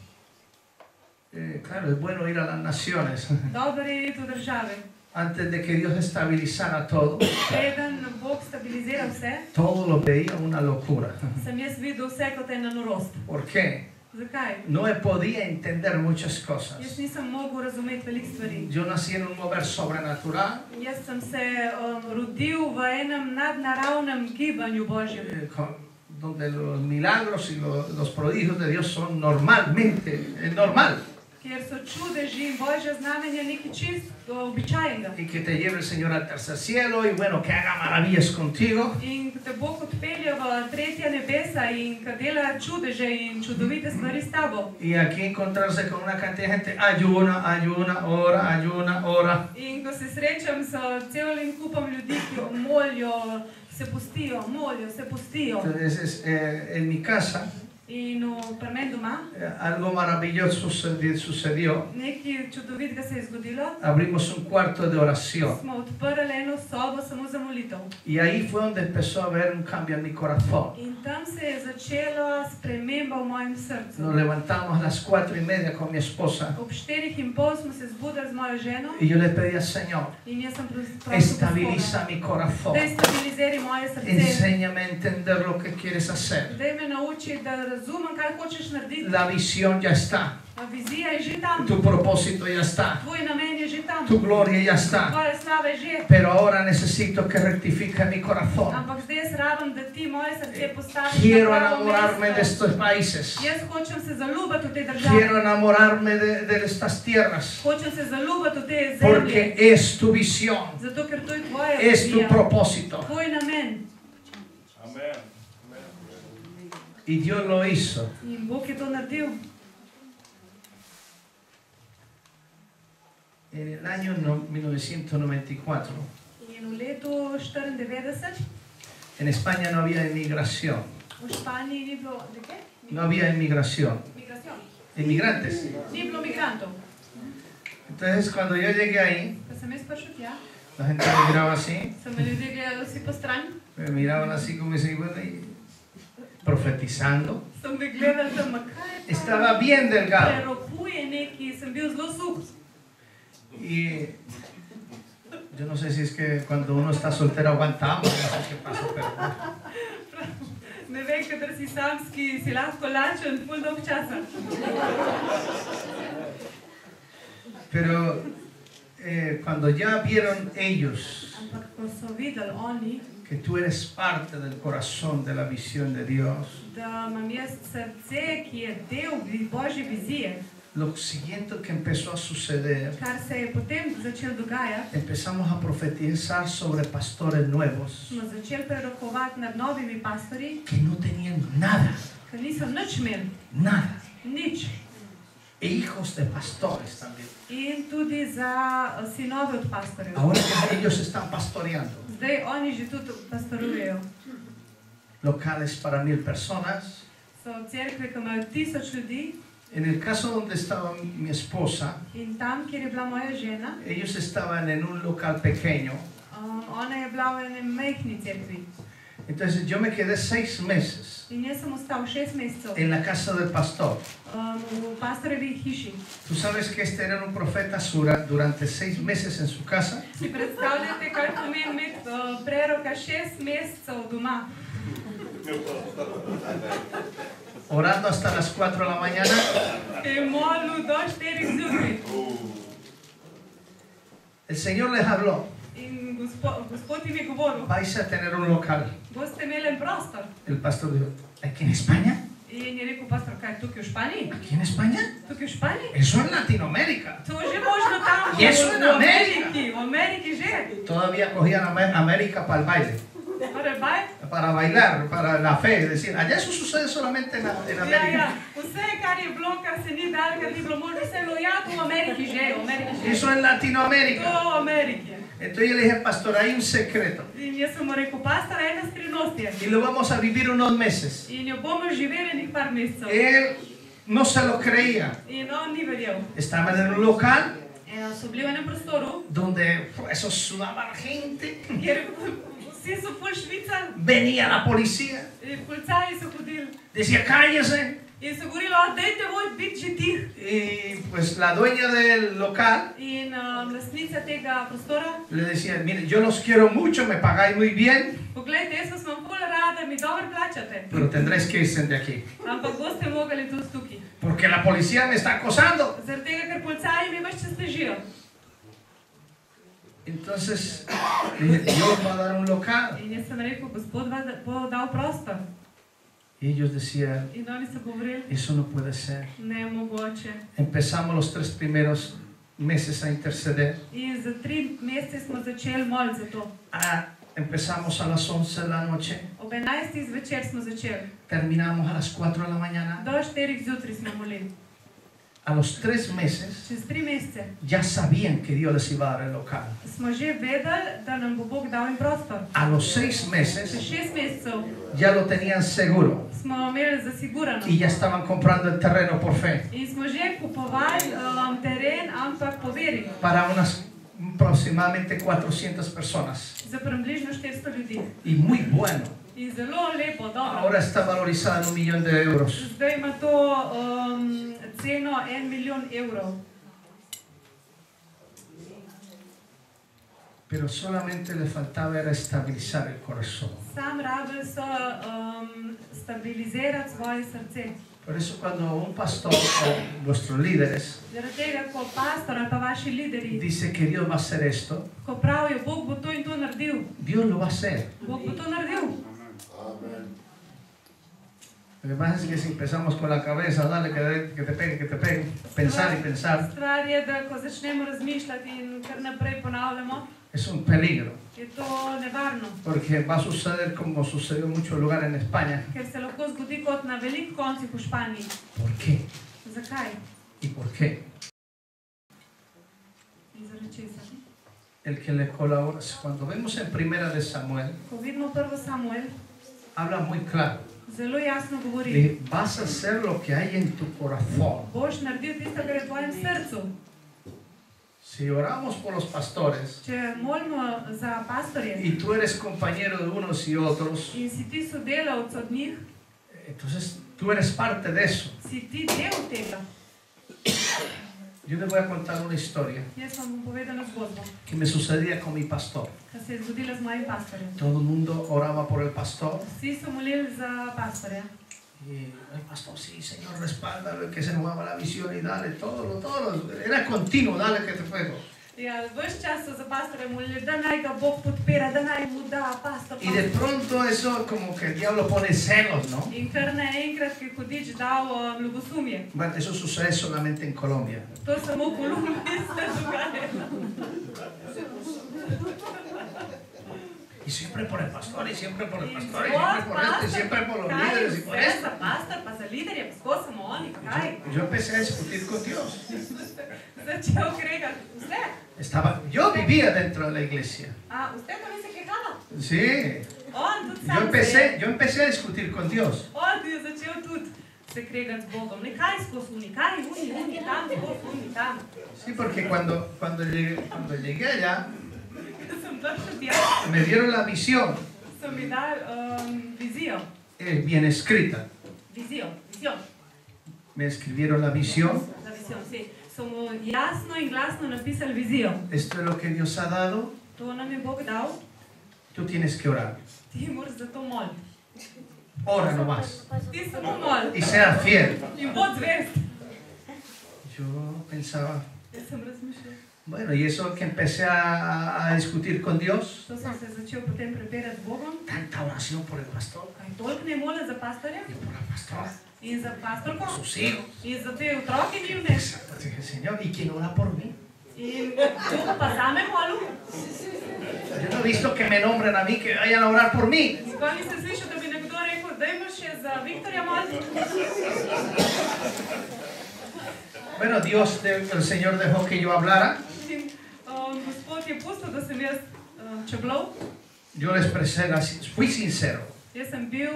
Claro, es bueno ir a las naciones. Dobro je iti v države. Antes de que Dios estabilizara todo, Preden Bog stabilizira vse, todo lo veía una locura. sem jaz videl vse kot ena norost. ¿Por qué? Zakaj? No podía entender muchas Jaz cosas. nisem mogel razumeti veliko stvari. Yo nací en un mover sobrenatural, Jaz sem se rodil v enem nadnaravnem gibanju Božjem, donde los milagros y los prodigios de Dios son normalmente, es normal. kjer so čudeži in božja znamenja nekaj čist običajnega. Y que te lleve el Señor al tercer cielo y bueno, que haga maravillas contigo. In te Bog odpelje v tretja nebesa in ka dela čudeže in čudovite stvari s tabo. Y aquí encontrarse con una cantidad de gente, ayuna, ayuna, ora, ayuna, ora. In ko se srečam s celim kupom ljudi, ki molijo, se postijo, molijo, se postijo. Entonces, en mi casa, In pri meni doma algo maravilloso sucedió. nekaj čudovitega se je zgodilo. Abrimos un cuarto de oración. Smo odprli eno sobo samo za molitev. Y ahí fue donde empezó a haber un cambio en mi corazón. In tam se je začela sprememba v mojem srcu. Nos levantamos a las 4:30 con mi esposa. Ob 4:30 smo se zbudili z mojo ženo Y yo le pedí al Señor, in jaz sem prosil estabiliza mi corazón. da stabilizira moje srce. Enséñame a entender lo que quieres hacer. Daj me nauči, da razumem, kaj hočeš narediti. La visión ya está. Vizija je že tam. Tu propósito ya está. Tvoj namen je že tam. Tu gloria ya está. Tvoja slava je že. Pero ahora necesito que rectifique mi corazón. Ampak zdaj jaz rabim, da ti moje srce postaviš Quiero na pravo enamorarme de mesto. estos países. Jaz hočem se zaljubiti v te države. Quiero enamorarme de estas tierras. Hočem se zaljubiti v te Porque zemlje. es tu visión. Zato, ker to je tvoja Es tu vizija. propósito. Tvoj namen. Amen. Y Dios lo hizo. In Bog je to naredil. En el año 1994, In v letu 94 en España no había inmigración. v Španiji ni bilo, de kaj? No había inmigración. Migracijo. Inmigrantes. Ni bilo migrantov. Entonces, cuando yo llegué ahí, Ko sem jaz prišel tja, la gente me miraba así. so me ljudje gledali vsi po stran. Me miraban así como si, bueno, y profetizando. So me gledali tam, ma kaj je to? Estaba bien delgado. Prerokuje nekaj, sem bil zelo suh. Y yo no sé si es que cuando uno está soltero aguantamos, no sé qué pasa, pero Ne vem, kadar si samski, si lahko lačen, ful dolg časa. Pero cuando ya vieron ellos Ampak ko so videli oni, que tú eres parte del corazón de la visión de Dios, da imam jaz srce, ki je del Božje vizije, lo siguiente que empezó a suceder, kar se je potem začelo dogajati, empezamos a profetizar sobre pastores nuevos smo začeli prerokovati nad novimi pastorji, que no tenían nada, ki niso nič imeli, nada, nič. e hijos de pastores también. In tudi za sinove od pastorjev. Ahora que ellos están pastoreando Zdaj oni že tudi pastorujejo. locales para 1000 personas. So cerkve, ki imajo 1000 ljudi En el caso donde estaba mi esposa, in tam, kjer je bila moja žena, ellos estaban en un local pequeño. ona je bila v enem majhni cerkvi. Entonces yo me quedé 6 meses In jaz sem ostal 6 mesecev en la casa del pastor. v pastorjevi hiši. Tú sabes que este era un profeta durante 6 meses en su casa. Si predstavljate, kaj pomeni imeti preroka 6 mesecev doma. Orando hasta las 4 de la mañana. Je molil do 4 zjutraj. El Señor les habló. In Gospod jim je govoril, Vais a tener un local. boste imeli en prostor. El pastor dijo, ¿aquí en España? In je rekel pastor, kaj tukaj v Španiji? ¿Aquí en España? Tukaj v Španiji? Eso en Latinoamérica. To je že možno tam, Je eso en v Ameriki že. Todavía cogían a América para el baile, Torej, baj? para bailar, para la fe. Es decir, allá eso sucede solamente en Ja, América. vse, kar je bilo, kar se ni dalo, kar ni bilo možno, vse je bilo ja, to v Ameriki že, v Ameriki že. Eso en Latinoamérica. To v Ameriki. Entonces yo le dije, pastor, hay un secreto. In jaz sem mu rekel, pastor, ena skrivnost je. Y lo vamos a vivir unos meses. In jo bomo živeli nekaj par mesecev. Él no se lo creía. In on ni verjel. Estaban en un local So bili v enem prostoru, donde eso sudaba la gente. kjer vsi so ful švicali, Venía la policía, policaji so hodili. decía, cállese. In so govorili, dajte voj, biti že tih. Y pues la dueña del local In lastnica tega prostora, le decía, mire, yo los quiero mucho, me pagáis muy bien, poglejte, jaz vas vam ful rada, mi dobro plačate. pero tendréis que irse de aquí. Ampak boste mogli tudi tukaj. Porque la policía me está acosando. Zaradi tega, ker policaji mi več čas težijo. Entonces, dije, Dios va a dar un local. In jaz sem rekel, Gospod bo dal prostor. Y ellos decían, In oni so govorili, eso no puede ser. ne je mogoče. Empezamos los 3 primeros meses a interceder. In za 3 mesece smo začeli moliti za to. Empezamos a las 11 de la noche, Ob 11. zvečer smo začeli. terminamos a las 4 de la mañana. Do 4 zjutraj smo molili. A los 3 meses Čez 3 mesece ya sabían que Dios les iba a dar el local. smo že vedeli, da nam bo Bog dal in prostor. A los 6 Čez meses 6 mesecev ya lo tenían seguro smo imeli zasigurano. y ya estaban comprando el terreno por fe In smo že kupovali teren, ampak po veri. para unas aproximadamente 400 personas. Za približno 400 ljudi. Y muy bueno. In zelo lepo, dobro. Ahora está valorizada en 1 millón de euros. Zdaj ima to ceno 1 milijon evrov. Pero solamente le faltaba era estabilizar el corazón. Sam rabili so stabilizirati svoje srce. Por eso cuando un pastor o nuestros líderes Zaradi tega, ko pastor ali pa vaši lideri, dice que Dios va a hacer esto, ko pravijo, Bog bo to in to naredil, Dios lo va a hacer. Bog bo to naredil. Lo que pasa es que si empezamos con la cabeza, dale que te pegue, pensar y pensar, Stvar je, da ko začnemo razmišljati in kar naprej ponavljamo, es un peligro. je to nevarno. Porque va a suceder como sucedió en muchos lugares en España. Ker se lahko zgodi kot na velikih koncih v Španiji. ¿Por qué? Zakaj? ¿Y por qué? In zaradi česa? El que le colabora. Cuando vemos en Primera de Samuel, Ko vidimo 1. Samuel, habla muy claro. zelo jasno govori, Le vas a hacer lo que hay en tu corazón. boš naredil tisto, kar je v tvojem srcu. Si oramos por los pastores Če molimo za pastorje y tú eres compañero de unos y otros, in si ti sodelavec od njih, entonces tú eres parte de eso. si ti del tega. Yo te voy a contar una historia Jaz vam bom povedala zgodbo, que me sucedía con mi pastor. ki se je zgodila z mojim pastorjem. Todo el mundo oraba por el pastor. Vsi so molili za pastorja. Y el pastor, sí, Señor, respáldalo, que se mueva la visión y dale todo. Era continuo, dale que te fuego. Ja, ves čas so za pastorja molili, da naj ga Bog podpira, da naj mu da pastor. Y de pronto eso como que el diablo pone celos, ¿no? In kar naenkrat, ki je hudič dal ljubosumje. Bueno, eso sucede solamente en Colombia. To samo v Kolumbiji se dogaja. Y siempre por el pastor, y siempre por el In pastor, y siempre por esto, y siempre por los líderes, y por Kaj esto. za pastor, pa za liderje, pa skozi samo oni, kaj? Yo empecé a discutir con Dios. Začel kregati. Vse? Yo vivía dentro de la iglesia. A, vse pa ni se kregala? Sí. On tudi sam se Yo empecé a discutir con Dios. On je začel tudi se kregati z Bogom. Ne, kaj skozi uni, kaj uni, tam, skozi uni, tam. Sí, porque cuando llegué allá, Ko sem prišel tja, me dieron la visión so mi dali vizijo. bien escrita. Vizijo. Me escribieron la visión. Za vizijo, si. So mu jasno in glasno napisali vizijo. Esto es lo que Dios ha dado. To nam je Bog dal, Tú tienes que orar. ti moraš za to moliti. Ora nomás. Ti samo moli. Y sea fiel. In bod zvest. Yo pensaba, Jaz sem razmišljal. bueno, y eso que empecé a discutir con Dios. To sem se začel potem prepirati z Bogom. Tanta oración por el pastor. Kaj toliko ne molim za pastorja Y por la pastora. in za pastorko Por sus hijos. in za te otroke njihove. Dije, Señor, ¿y quién ora por mí? In Bog pa zame molil. Yo no he visto que me nombren a mí, que vayan a orar por mí. Nikoli nisem slišal, da bi nekdo rekel, dajmo še za Viktorja moliti. Bueno, el Señor dejó que yo hablara. In Gospod je pustil, da sem jaz čeblal. Yo le expresé, fui sincero. Jaz sem bil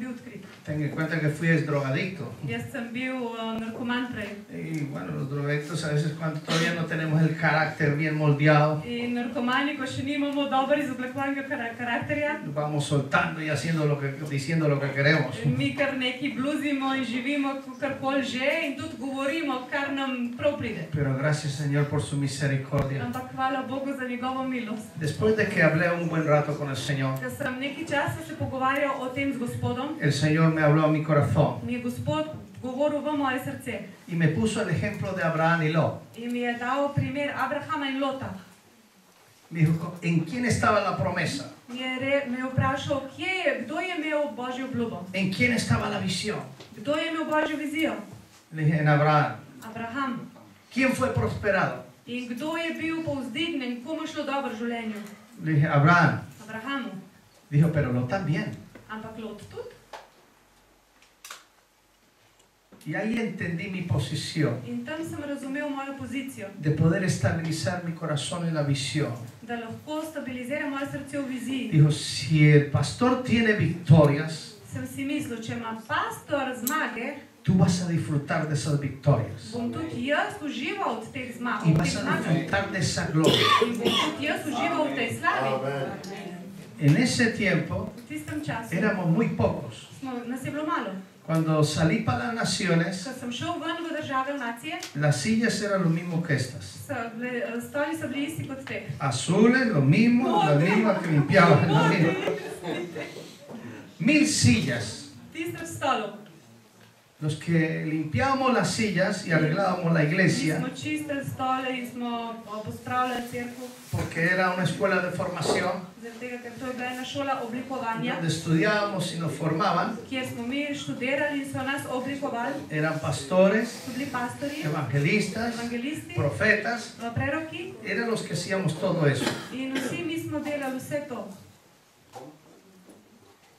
odkrit. Ten en cuenta que fui drogadicto. Jaz sem bil narkoman prej. Y bueno, los drogadictos a veces cuando todavía no tenemos el carácter bien moldeado, In narkomani, ko še nimamo dobro izoblikovanega karakterja, vamos soltando y diciendo lo que queremos. mi kar nekaj bluzimo in živimo karkoli že in tudi govorimo, kar nam prav pride. Pero gracias, Señor, por su misericordia. Ampak hvala Bogu za njegovo milost. Después de que hablé un buen rato con el Señor, Ker sem nekaj časa se pogovarjal o tem z Gospodom, el Señor me habló a mi corazón mi je Gospod govoril v moje srce y me puso el ejemplo de Abraham y Lot. in mi je dal primer Abrahama in Lota. Me dijo, ¿en quién estaba la promesa? me je vprašal, kdo je imel Božjo obljubo, ¿En quién estaba la visión? kdo je imel Božjo vizijo. Le dije, en Abraham. Abraham. ¿Quién fue prosperado? In kdo je bil povzdignjen, komu je šlo dobro v življenju? Le dije, Abraham. Abrahamu. Dijo, pero Lot también. Ampak Lot tudi. Y ahí entendí mi posición, In tam sem razumel mojo pozicijo, de poder estabilizar mi corazón en la visión. da lahko stabiliziram moje srce v viziji. Dijo, si el pastor tiene victorias, Sem si mislil, če ima pastor zmage, tú vas a disfrutar de esas victorias. bom tudi jaz užival od teh zmag. Y vas a disfrutar de esa gloria. In bom tudi jaz užival v tej slavi. En ese tiempo V tistem času éramos muy pocos. nas je bilo malo. Cuando salí para las naciones, Ko sem šel ven v države, v nacije, las sillas eran lo mismo que estas. stoli so bili isti kot te. Azules, lo mismo, las mismas que limpiaban. Lo mismo. 1000 sillas. 1000 stolov. Los que limpiábamos las sillas y arreglábamos la Mi iglesia, smo čistili stole in smo pospravljali cerkev, porque era una escuela de formación, zaradi tega, ker to je bila ena šola oblikovanja, donde estudiábamos y nos formaban, kjer smo mi študirali in so nas oblikovali. eran pastores, So bili pastorji, evangelistas, evangelisti, profetas, preroki eran los que hacíamos todo eso. in vsi mi smo delali vse to.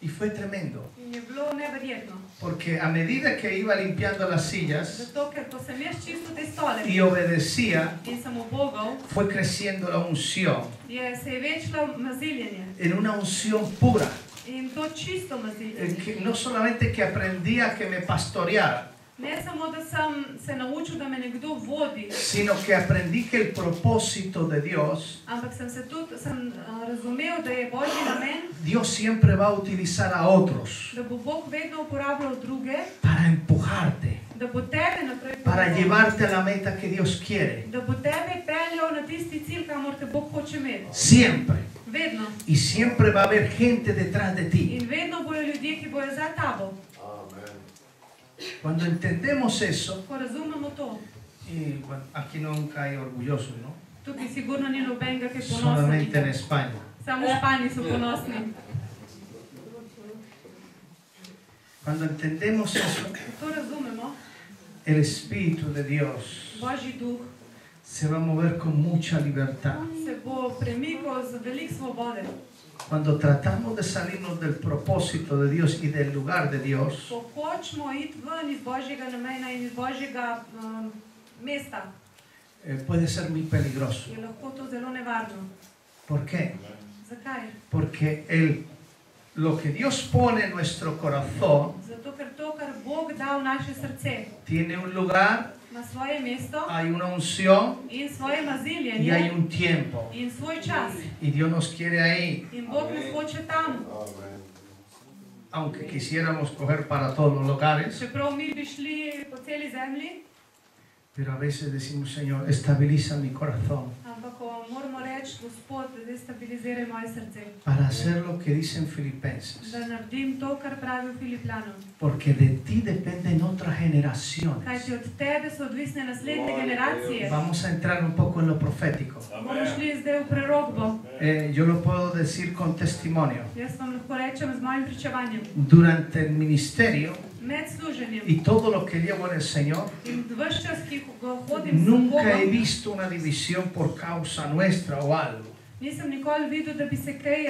Y fue tremendo, In je bilo neverjetno. porque a medida que iba limpiando las sillas Zato, ker ko sem jaz čistil te stole y obedecía, in sem ubogal, fue creciendo la unción, se je večalo maziljenje. en una unción pura, In to čisto maziljenje. que no solamente que aprendía que me pastoreara, Ne samo, da sem se naučil, da me nekdo vodi, sino que aprendí que el propósito de Dios, ampak sem razumel, da je Božji namen, Dios siempre va a utilizar a otros da bo Bog vedno uporabljal druge, para empujarte, da bo tebe naprej para peljal, llevarte a la meta que Dios quiere, da bo tebe peljal na tisti cilj, kamor te Bog hoče imeti. siempre. Vedno. Y siempre va a haber gente detrás de ti. In vedno bojo ljudje, ki bojo za tabo. Cuando entendemos eso, Ko razumemo to, y bueno, aquí nunca hay orgullosos, ¿no? tukaj sigurno ni nobenega, ki je ponosen. Solamente en España. Samo v Španiji so ponosni. Cuando entendemos eso, To razumemo, el Espíritu de Dios Božji duh se va a mover con mucha libertad. se bo premikal z veliko svobode. Cuando tratamos de salirnos del propósito de Dios y del lugar de Dios, Ko hočemo iti ven iz Božjega namena in iz Božjega mesta, puede ser muy peligroso. je lahko to zelo nevarno. ¿Por qué? Zakaj? Porque lo que Dios pone en nuestro corazón Zato, ker to, kar Bog da v naše srce, tiene un lugar, ima svoje mesto hay una unción in svoje y hay maziljenje un tiempo. in svoj čas. Y Dios nos quiere ahí, In Bog nas hoče tam. aunque quisiéramos coger para todos los lugares. Čeprav mi bi šli po celi zemlji, Pero a veces decimos, Señor, estabiliza mi corazón ampak ko moramo reči, Gospod, destabiliziraj moje srce, para hacer lo que dicen Filipenses. da naredim to, kar pravi v Filipljanom. Porque de ti dependen otras generaciones. Kajti od tebe so odvisne naslednje generacije. Vamos a entrar un poco en lo profético. Bomo šli zdaj v prerokbo. Yo lo puedo decir con testimonio. Jaz vam lahko rečem z mojim pričevanjem. Durante el ministerio Med služenjem y todo lo que llevo en el Señor, in ves čas, ki ga hodim s nunca he Bogom, visto una división por causa nuestra o algo. nisem nikoli videl, da bi se kaj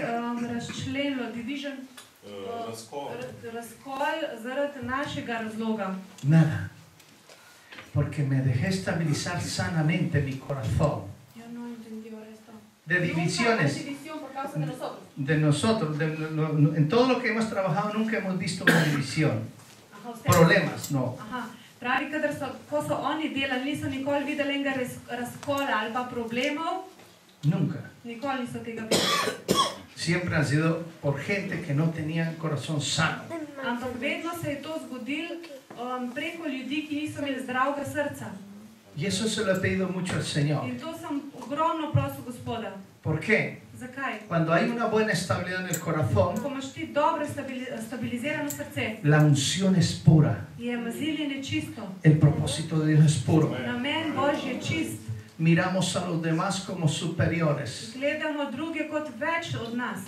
razčlenilo, division, razkol zaradi našega razloga. Nada. Porque me dejé estabilizar sanamente mi corazón. Ja, no entendió esto. De divisiones. División por causa de nosotros. De nosotros, en todo lo que hemos trabajado, nunca hemos visto una división. Aha, vse. Problemas, no. Aha. Pravi, ko so oni delali, niso nikoli videli enega razkola ali pa problemov, Nunca. nikoli niso tega videli. Siempre han sido por gente que no tenían corazón sano. Ampak vedno se je to zgodilo preko ljudi, ki niso imeli zdravega srca. Y eso se lo he pedido mucho al Señor. In to sem ogromno prosil Gospoda. ¿Por qué? Zakaj? Cuando hay una buena estabilidad en el corazón, Ko imaš ti dobro stabilizirano srce, la unción es pura. je maziljenje čisto. El propósito de Dios es puro. Namen Božji je čist. Miramos a los demás como superiores. Gledamo druge kot več od nas.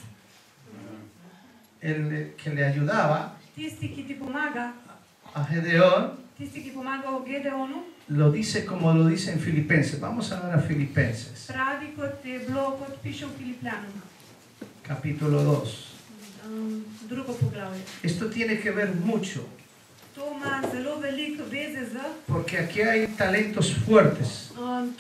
el que le ayudaba tisti, ki ti pomaga, a Gedeón, tisti, ki pomaga v Gedeonu, lo dice como lo dice en Filipenses. Vamos a ver a Filipenses, pravi kot je bilo, kot piše v Filipljanom, capítulo 2. Drugo poglavje. Esto tiene que ver mucho, To ima zelo veliko veze z, porque aquí hay talentos fuertes,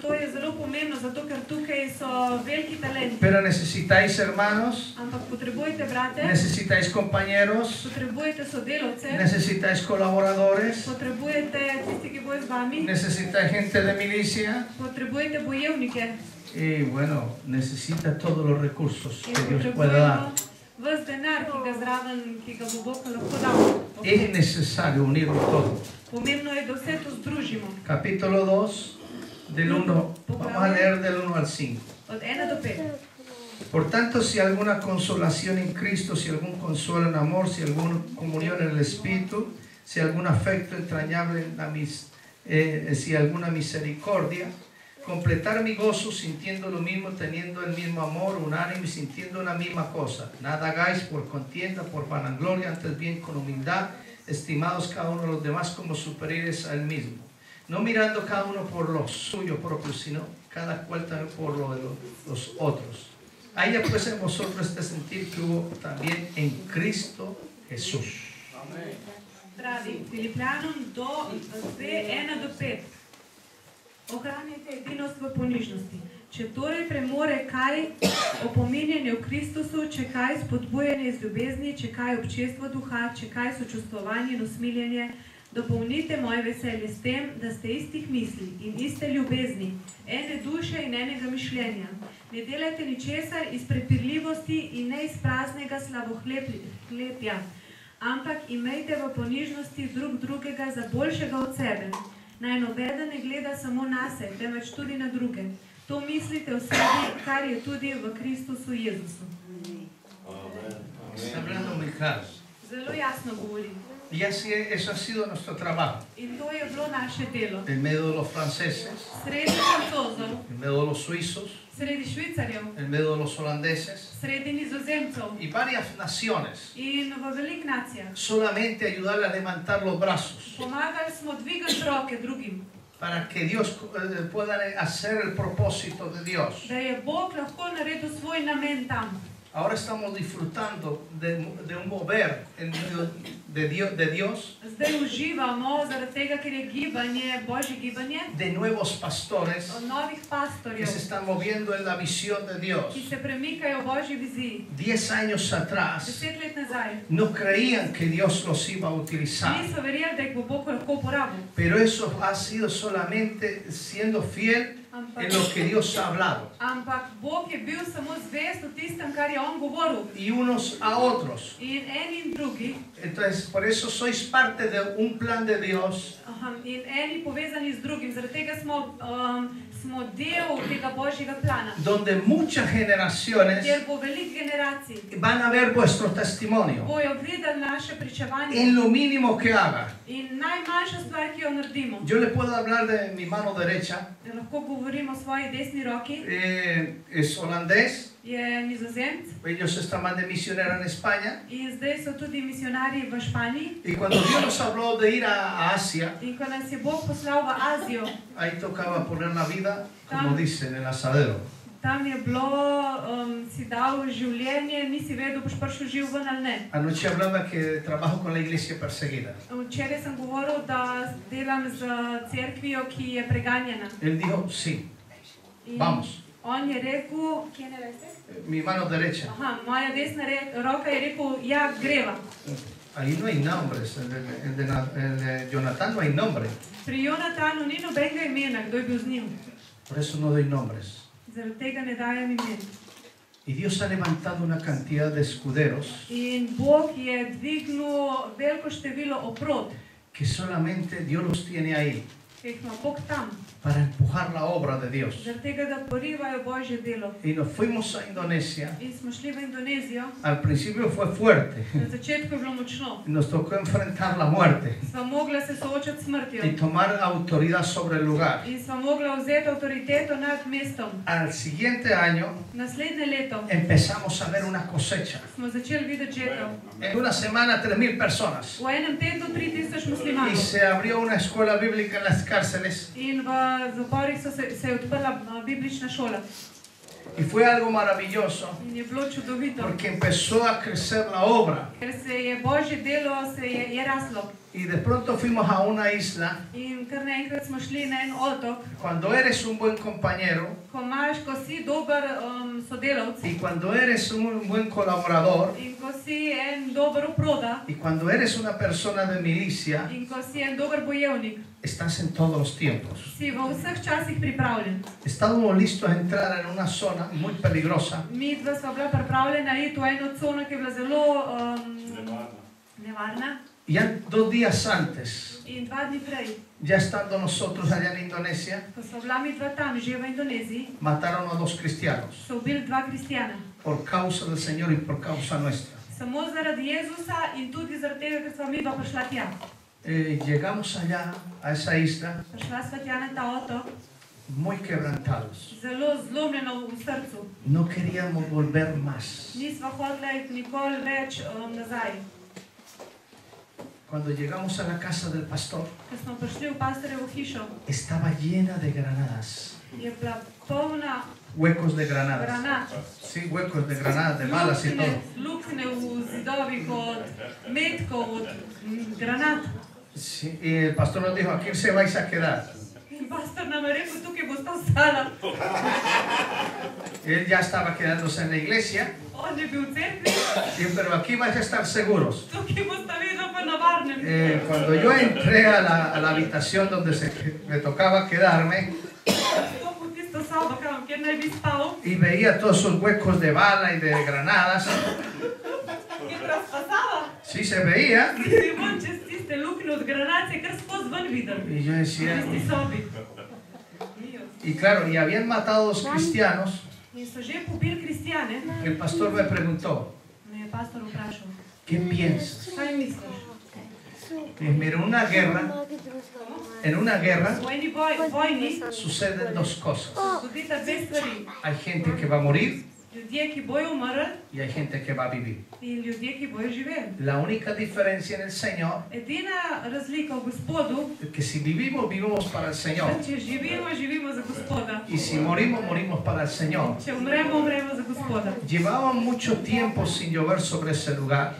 to je zelo pomembno, zato ker tukaj so veliki talenti. pero necesitáis hermanos, Ampak potrebujete brate, necesitáis compañeros, potrebujete sodelavce, necesitáis colaboradores, potrebujete tisti, ki bojo z vami, necesitáis gente de milicia potrebujete bojevnike y bueno, necesita todos los recursos in que Dios pueda dar. potrebujemo ves denar, ki ga zraven, ki ga bo Bog lahko dal. Es necesario unirlo todo. Pomembno je, da vse to združimo. Capítulo 2, del 1, vamos a leer del 1 al 5. Od 1 do 5. Por tanto, si alguna consolación en Cristo, si algún consuelo en amor, si alguna comunión en el Espíritu, si algún afecto entrañable, si alguna misericordia, completar mi gozo sintiendo lo mismo, teniendo el mismo amor, unánime, sintiendo la misma cosa. Nada hagáis por contienda, por vanagloria, antes bien con humildad, estimados cada uno de los demás como superiores a él mismo. No mirando cada uno por lo suyo propio, sino cada cual también por lo de los otros. Haya pues en vosotros este sentir que hubo también en Cristo Jesús. Pravi, Filipljanom 2, 1 do 5. Ohranjajte edinost v ponižnosti. Če torej premore kaj opominjanje v Kristusu, če kaj spodbujanje iz ljubezni, če kaj občestvo duha, če kaj sočustvovanje in usmiljenje, dopolnite moje veselje s tem, da ste istih misli in iste ljubezni, ene duše in enega mišljenja. Ne delajte ničesar iz prepirljivosti in ne iz praznega slavohlepja, ampak imejte v ponižnosti drug drugega za boljšega od sebe. Naj nobeden ne gleda samo nase, temveč tudi na druge. To mislite o sebi, kar je tudi v Kristusu Jezusu. Está hablando muy claro. Zelo jasno govori. Y así, eso ha sido nuestro trabajo. In to je bilo naše delo. En medio de los franceses, Sredi Francozov, en medio de los suizos, sredi Švicarjev, en medio de los holandeses sredi Nizozemcev y varias naciones. in v velikih nacijah. Solamente ayudarle a levantar los brazos Pomagali smo dvigati roke drugim, para que Dios pueda hacer el propósito de Dios. da je Bog lahko naredil svoj namen tam. Ahora estamos disfrutando de un mover en medio de Dios, Zdaj uživamo zaradi tega, ker je gibanje, Božje gibanje, de nuevos pastores od novih que pastorjev, se están moviendo en la visión de Dios. ki se premikajo v Božji viziji. 10 años atrás 10 let nazaj no creían que Dios los iba a utilizar, niso verjeli, da jih bo Bog lahko uporabil. pero eso ha sido solamente siendo fiel en lo que Dios ha hablado, Ampak Bog je bil samo zvest v tistem, kar je on govoril. y unos a otros. In eni in drugi, Entonces, por eso sois parte de un plan de Dios in eni povezani z drugim. Zaradi tega smo del tega Božjega plana, donde muchas generaciones kjer bo veliko generacij van a ver vuestro testimonio bojo videli naše pričevanje en lo mínimo que haga. in najmanjša stvar, ki jo naredimo. Yo le puedo hablar de mi mano derecha, Da lahko govorimo o svoji desni roki, es holandés, je Nizozemec ellos estaban de misionero en España, in zdaj so tudi misionarji v Španiji. y cuando Dios nos habló de ir a Asia, In ko nas je Bog poslal v Azijo, ahí tocaba poner la vida, como dicen, en el asadero. tam je bilo, si dal življenje, nisi vedel, boš prišel živ ven ali ne. Anoche hablaba que trabajo con la iglesia perseguida. Včeraj sem govoril, da delam z cerkvijo, ki je preganjena. Él dijo, sí, In vamos. on je rekel, kje ne veste? Mi mano derecha. Aha, moja desna roka je rekel, ja, greva. Ahí no hay nombres, el de Jonathan no hay nombre, Pri Jonatanu ni nobenega imena, kdo je bil z njim. por eso no doy nombres. Zaradi tega ne dajem imen. Y Dios ha levantado una cantidad de escuderos In Bog je dvignil veliko število oprod, que solamente Dios los tiene ahí. ki jih ima Bog tam, para empujar la obra de Dios. zaradi tega, da porivajo Božje delo. Y nos fuimos a Indonesia. In smo šli v Indonezijo, Al principio fue fuerte. na začetku je bilo močno. Nos tocó enfrentar la muerte Sva mogla se soočati s smrtjo y tomar autoridad sobre el lugar. in sva mogla vzeti avtoriteto nad mestom. Al siguiente año Naslednje leto empezamos a ver una cosecha. smo začeli videti žetev. En una semana 3.000 personas. V enem tednu 3000 Y muslimanov. se abrió una escuela bíblica en las cárceles. In v zaporih se je odprla biblična šola. Y fue algo maravilloso In je bilo čudovito, porque empezó a crecer la obra. ker se je Božje delo je raslo. Y de pronto fuimos a una isla. In kar naenkrat smo šli na en otok, Cuando eres un buen compañero ko si dober sodelavc y cuando eres un buen colaborador in ko si en dober oproda y cuando eres una persona de milicia, in ko si en dober bojevnik, estás en todos los tiempos. si v vseh časih pripravljen. Estábamos listos a entrar en una zona muy peligrosa. Mi dva sva bila pripravljena iti v eno cono, ki je bila zelo nevarna. Y ya 2 días antes, In 2 dni prej, ya estando nosotros allá en Indonesia, ko sva bila mi dva tam, že v Indoneziji, mataron a 2 cristianos so ubili 2 kristjana. por causa del Señor y por causa nuestra. Samo zaradi Jezusa in tudi zaradi tega, ker sva mi dva prišla tja. Llegamos allá a esa isla Prišla sva tja na ta otok, muy quebrantados. zelo zlomljena v srcu. No queríamos volver más. Nisva hodila iti nikoli več nazaj. Cuando llegamos a la casa del pastor, Ko smo prišli v pastorjevo hišo, estaba llena de granadas, je bila polna huecos de granadas. granat. Sí, huecos de granadas, de balas y todo. Luknje v zidovih od metkov, od granat. Sí, y el pastor nos dijo, aquí se vais a quedar. In pastor nam je rekel, tukaj boste ostala. Él ya estaba quedándose en la iglesia, On je bil v cerkvi, pero aquí vais a estar seguros. tukaj boste vedno pa na varnem. Cuando yo entré a la habitación donde me tocaba quedarme Stopil v tisto sobo, kjer naj bi spal, y veía todos esos huecos de bala y de granadas, je razpasala. sí se veía, Si bom čez tiste luknje od granat, se kar skozi ven videl. y yo V decía, tisti sobi. y claro, y habían matado 2 cristianos. In so že pobili kristjane. El pastor me preguntó, Me je pastor vprašal, ¿qué piensas? kaj misliš? Y mira, en una guerra V eni vojni suceden 2 cosas. zgodita 2 stvari. Hay gente que va a morir Ljudje, ki bojo umrli, y hay gente que va a vivir. in ljudje, ki bojo živeli. La única diferencia en el Señor Edina razlika v Gospodu, es que si vivimos, vivimos para el Señor. da če živimo, živimo za Gospoda. Y si morimos, morimos para el Señor. Če umremo, umremo za Gospoda. Llevaba mucho tiempo sin llover sobre ese lugar.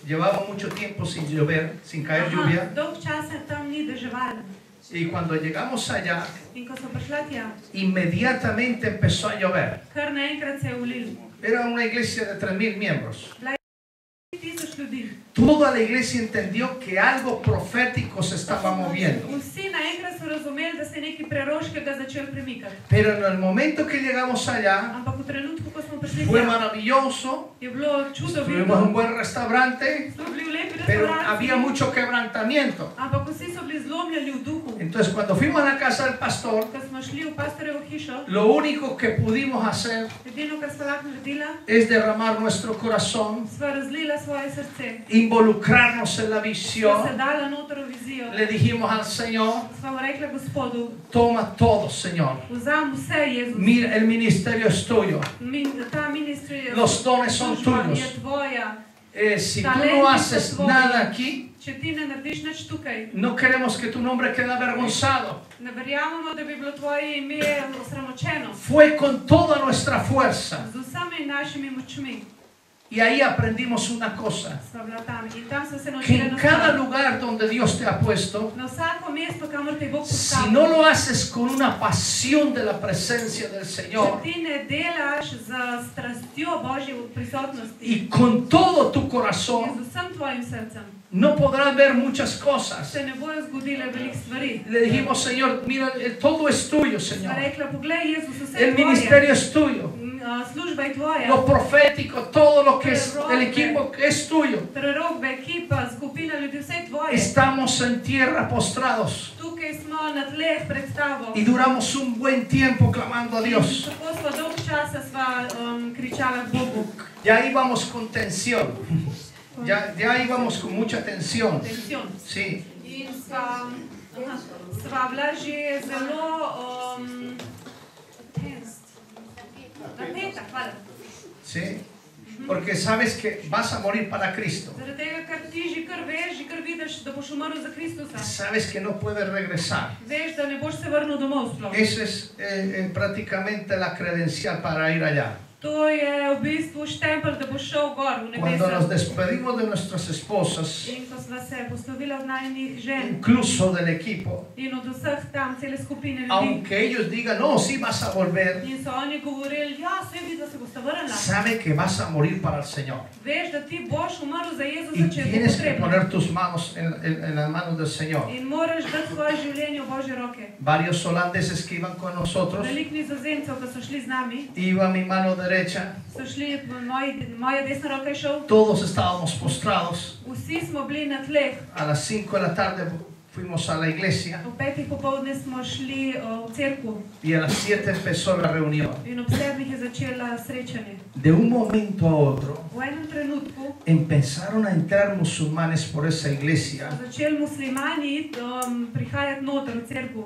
Llevaba mucho tiempo sin llover, sin caer lluvia. Dolg časa tam ni deževalo. Y cuando llegamos allá, In ko so prišla tja, inmediatamente empezó a llover. kar naenkrat se je ulilo. Era una iglesia de 3.000 miembros. 1000 ljudi. Toda la iglesia entendió que algo profético se estaba moviendo. Vsi naenkrat so razumeli, da se je nekaj preroškega začelo premikati. Pero en el momento que llegamos allá, Ampak v trenutku, ko smo prišli fue tja, maravilloso. je bilo Estuvimos en un čudovito. buen restaurante, Smo bili v lepi pero había restauraciji, mucho quebrantamiento. ampak vsi so bili zlomljeni v duhu. Entonces, cuando fuimos a la casa del pastor, Ko smo šli v pastorjevo hišo, lo único que pudimos hacer edino, kar sva lahko naredila, es derramar nuestro corazón, sva razlila svoje srce. involucrarnos en la Sva se visión. dala noter v vizijo. Le dijimos al Señor, Sva mu rekla Gospodu, toma todo, Señor. vzam vse, Jezus. Mira, el ministerio es tuyo. Ta ministry, Los dones son služba tuyos. je tvoja. Si tú no haces nada aquí, Če ti ne narediš nič tukaj, no queremos que tu nombre quede avergonzado. ne verjamemo, da bi bilo tvoje ime osramočeno. Fue con toda nuestra fuerza. Z vsemi našimi močmi Y ahí aprendimos una cosa, sva bila tam. In tam sem se que naučila en cada eno stvar. lugar donde Dios te ha puesto, Na vsako mesto, kamor te je Bog si postavil, no lo haces con una pasión de la presencia del če Señor ti ne delaš z strastjo Božje prisotnosti y con todo tu in corazón, z vsem tvojim srcem, no podrás ver muchas cosas. se ne bojo zgodile veliko stvari. Le dijimos, Señor, mira, todo es tuyo, Sva Señor. rekla, poglej, Jezus, vse je El tvoje. ministerio es tuyo. Služba je tvoja. Lo profético, todo lo que es el equipo que es tuyo. Prerokbe, ekipa, skupina ljudi, vse je tvoje. Estamos en tierra postrados. Tukaj smo smo na tleh predstavo. Y duramos un buen tiempo clamando a Dios. Tako sva dolgo časa sva kričala k Bogu. Ya íbamos con tensión. Ya íbamos con mucha tensión. Tension. Sí. In sva bila že zelo napeta, hvala. Sí. Porque sabes que vas a morir para Cristo. Zaradi tega, ker ti že kar veš, že kar vidiš, da boš umrl za Kristusa. Sabes que no puedes regresar. Veš, da ne boš se vrnil domov sploh. Esa es prácticamente la credencial para ir allá. To je v bistvu štempelj, da boš šel gor v Cuando nos nebesa. despedimos de nuestras esposas, In ko sva se poslovila od najnih žen incluso del equipo, in od vseh tam, cele skupine ljudi. aunque ellos digan, no, sí vas a volver, In so oni govorili, ja, se vidi, da se boste vrnila. sabe que vas a morir para el Señor. Veš, da ti boš umrl za Y Jezusa, če je to tienes que potrebno. poner tus manos en las manos del Señor. In moraš dati svoje življenje v Božje roke. Varios holandeses que iban con nosotros, Veliko Nizozemcev, ki so šli z nami, iba mi mano derecha, so šli, moja desna roka je šel. todos estábamos postrados. Vsi smo bili na tleh. A las 5 de la tarde fuimos a la iglesia Ob 5 popoldne smo šli v cerkev y a las 7 empezó la reunión. in ob 7 je začela srečanje. De un momento a otro V enem trenutku empezaron a entrar musulmanes por esa iglesia so začeli muslimani prihajati noter v cerkev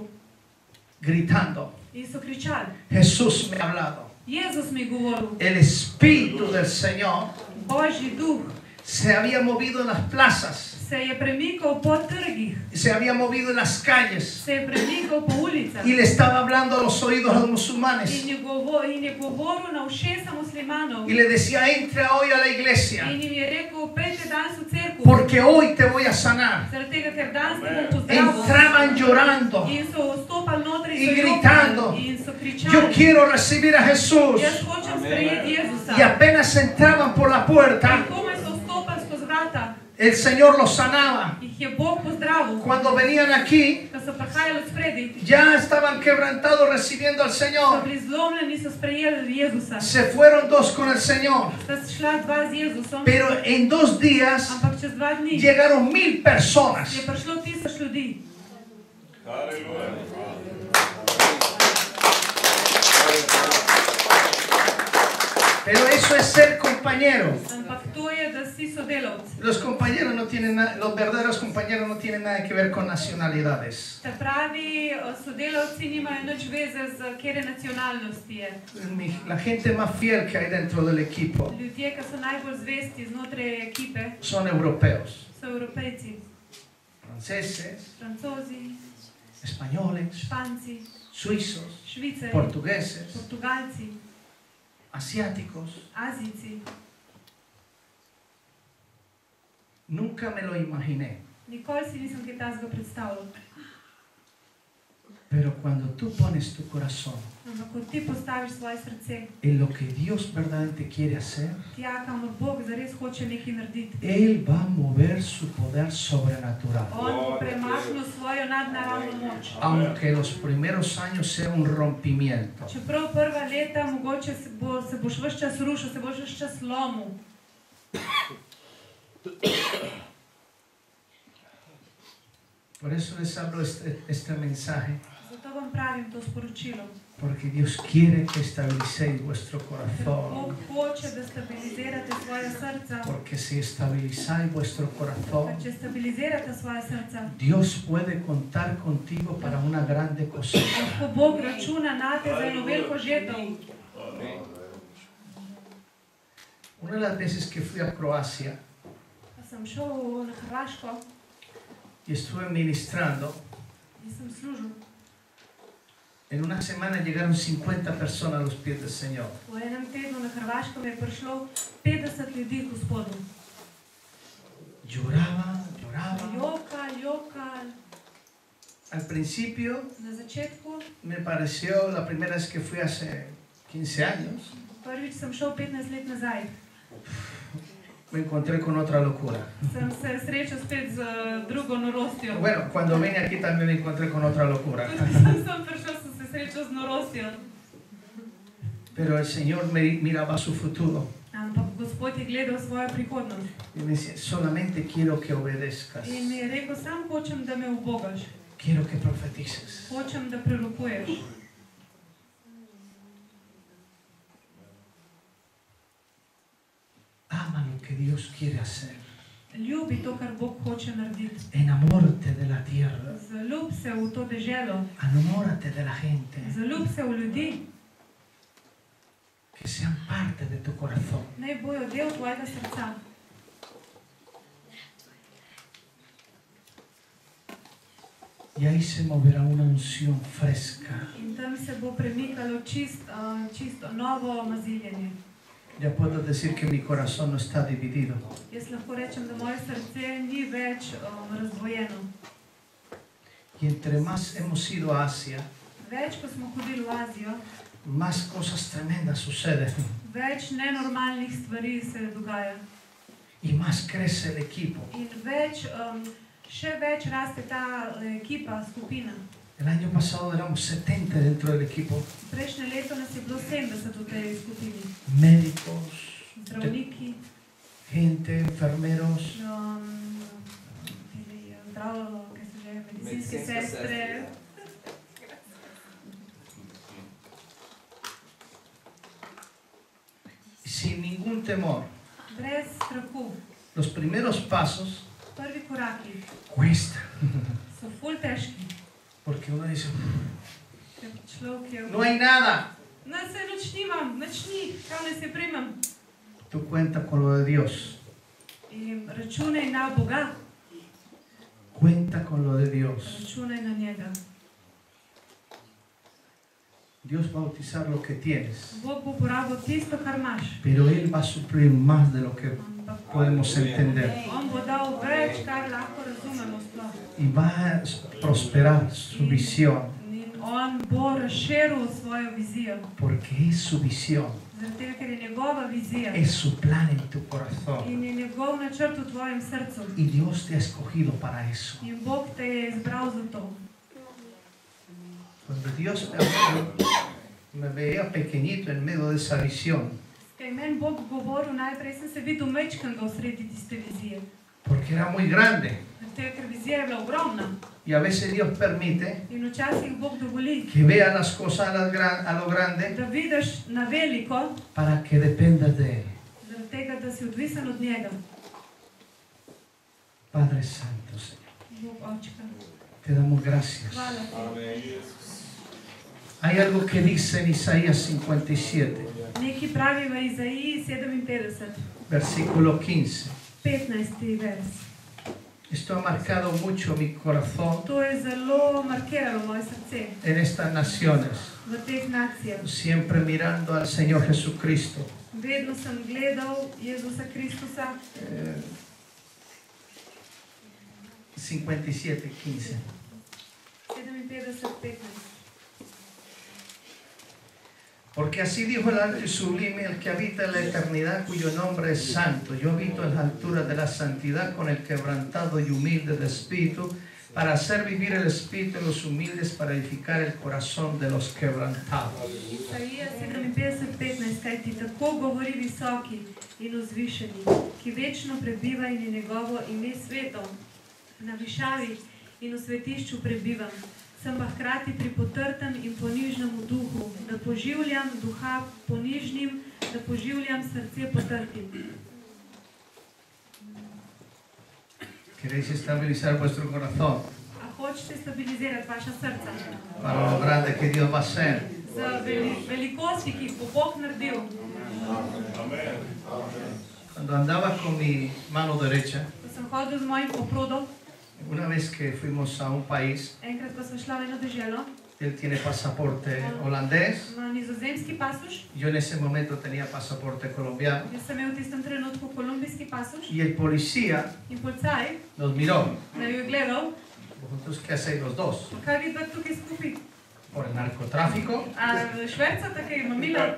gritando, in so kričali. Jesús me ha hablado. Jezus mi je govoril, El Espíritu del Señor Božji duh se había movido en las plazas, se je premikal po trgih, se había movido en las calles se je premikal po ulicah y le estaba hablando a los oídos a los musulmanes in je govoril na ušesa muslimanov y le decía, entra hoy a la iglesia in jim je rekel, pejte danes v cerkev, porque hoy te voy a sanar. zaradi tega, ker danes te bom pozdravil. Entraban llorando, In so vstopali noter Y in so gritando, jokali in so yo kričali, quiero recibir a Jesús. jaz hočem sprejeti Jezusa. Y apenas entraban por la In puerta, komaj so vstopali skozi vrata, el Señor los sanaba. jih je Bog pozdravil. Cuando venían aquí, Ko so prihajali od spredi, ya estaban quebrantados recibiendo al so Señor. bili zlomljeni, so sprejeli Jezusa. Se fueron 2 con el Señor, Sta šla 2 z Jezusom, pero en 2 días ampak čez 2 dni llegaron 1000 personas. je prišlo 1000 ljudi. Pero eso es ser compañero. Ampak to je, da si sodelavci. Los compañeros no tienen los verdaderos compañeros no tienen nada que ver con nacionalidades. Ta pravi sodelavci nimajo nič veze z katere nacionalnosti je. La gente más fiel que hay dentro del equipo Ljudje, ki so najbolj zvesti znotraj ekipe, son europeos, so Evropejci, franceses, Francozi, españoles, Španci, suizos, Švicari, portugueses, Portugalci, asiáticos. Azijci. Nunca me lo imaginé. Nikoli si nisem kaj takega predstavljal. Pero cuando tú pones tu corazón Ampak ko ti postaviš svoje srce en lo que Dios verdaderamente quiere hacer, tja, kamor Bog zares hoče nekaj narediti, Él va a mover su poder sobrenatural. On bo premaknil svojo nadnaravno moč. Aunque los primeros años sea un rompimiento. Čeprav prva leta mogoče se boš ves čas rušil, se boš ves čas lomil. Por eso les hablo este mensaje. Zato vam pravim to sporočilo. Porque Dios quiere que estabilicéis vuestro Ker corazón. Bog hoče, da stabilizirate svoje srca. Porque si estabilizáis vuestro corazón, Če stabilizirate svoje srca, Dios puede contar contigo para una grande cosecha. lahko Bog računa nate za eno veliko žetev. Una de las veces que fui a Croacia Pa sem šel na Hrvaško y estuve ministrando, in sem služil. en una semana llegaron 50 personas a los pies del Señor. V enem tednu na Hrvaškem je prišlo 50 ljudi k Gospodu. Lloraban. Jokali. Al principio Na začetku, me pareció la primera vez que fui hace 15 años, prvič sem šel 15 let nazaj, me encontré con otra locura. sem se srečal spet z drugo norostjo. Bueno, cuando vine aquí también me encontré con otra locura. Tudi sem prišel, sem se srečal z norostjo. Pero el Señor miraba su futuro Ampak Gospod je gledal svojo prihodnost y me decía, solamente quiero que obedezcas, in mi je rekel, sam hočem, da me ubogaš, Quiero que profetices. Hočem, da prorokuješ. Ama lo que Dios quiere hacer. Ljubi to, kar Bog hoče narediti. Enamórate de la tierra. Zaljub se v to deželo. Enamórate de la gente. Zaljub se v ljudi. Que sean parte de tu corazón. Naj bojo del tvojega srca. Y ahí se moverá una unción fresca. In tam se bo premikalo čisto novo maziljenje. Ya puedo decir que mi corazón no está dividido. Jaz lahko rečem, da moje srce ni več razdvojeno. Y entre más hemos ido a Asia, Več, ko smo hodili v Azijo, más cosas tremendas suceden. več nenormalnih stvari se dogaja. Y más crece el equipo. In še več raste ta ekipa, skupina. El año pasado éramos 70 dentro del equipo. Prejšnje leto nas je bilo 70 v tej skupini. Médicos, Zdravniki, gente, enfermeros, medicinske sestre. sin ningún temor. Brez strahu. Los primeros pasos Prvi koraki cuestan. so ful težki. Porque uno dice, Ker človek je... no hay nada. No, se nič nimam, nič ni, kam ne se primem. Tú cuenta con lo de Dios. In računaj na Boga, Cuenta con lo de Dios. računaj na njega. Dios va a utilizar lo que tienes. Bog bo porabil tisto, kar imaš. Pero Él va a suplir más de lo que Ampak podemos entender. on bo dal več, kar lahko razumemo sploh. Y va a prosperar su visión. In on bo razširil svojo vizijo. Porque es su visión. Zaradi tega, ker je njegova vizija. Es su plan en tu corazón. In je njegov načrt v tvojem srcu. Y Dios te ha escogido para eso. In Bog te je izbral za to. Cuando Dios me habló, me veía pequeñito en medio de esa visión. Kaj meni Bog govoril, najprej sem se videl majčkega v sredi tiste vizije. Porque era muy grande. Zaradi tega, ker vizija je bila ogromna. Y a veces Dios permite In včasih Bog dovoli, que veas las cosas a lo grande da vidiš na veliko, para que dependas de Él. zaradi tega, da si odvisen od njega. Padre Santo, Señor, Bog očka. te damos gracias. Hvala ti. Hay algo que dice en Isaías 57, Nekaj pravi v Izaiji 57, versículo 15. 15. vers. Esto ha marcado mucho mi corazón To je zelo markiralo moje srce en estas naciones, v teh nacijah. siempre mirando al Señor Jesucristo. Vedno sem gledal Jezusa Kristusa. 57, 15. 57, 15. Porque así dijo el alto y sublime, el que habita en la eternidad, cuyo nombre es santo. Yo habito en las alturas de la santidad con el quebrantado y humilde de espíritu, para hacer vivir el espíritu en los humildes, para edificar el corazón de los quebrantados. Isaija 57, 15. Kajti tako govori visoki in vzvišeni, ki večno prebiva in je njegovo ime sveto. Na višavi in v svetišču prebivam. Sem pa hkrati pri potrtem in ponižnem v duhu, da poživljam duha ponižnim, da poživljam srce potrtim. ¿Queréis estabilizar vuestro corazón A hočete stabilizirati vaša srca para lo grande que Dios va a hacer? za velikosti, ki jih bo Bog naredil. Cuando andaba con mi mano derecha, Ko sem hodil z mojim oprodom, una vez que fuimos a un país, enkrat ko smo šla v eno deželo, él tiene pasaporte holandés, ima nizozemski pasuš, yo en ese momento tenía pasaporte colombiano, jaz sem imel v tistem trenutku kolumbijski pasuš y el policía in policaj nos miró. me je gledal, ¿Vosotros qué hacéis los dos? kaj vidva tukaj skupaj. ¿Por el narcotráfico? A švercata kaj mamila?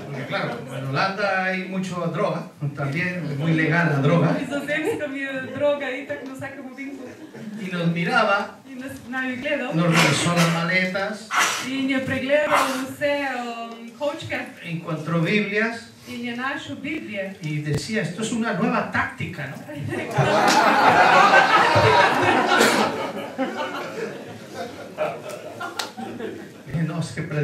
Porque claro, en Holanda hay mucha droga, también muy legal la droga, Nizozemska mi je droga itak na vsakem ovinku. y nos miraba, In naj je gledal nos revisó las maletas, in je pregledal vse kovčke encontró Biblias in je našel Biblije. y decía, esto es una nueva táctica, ¿no?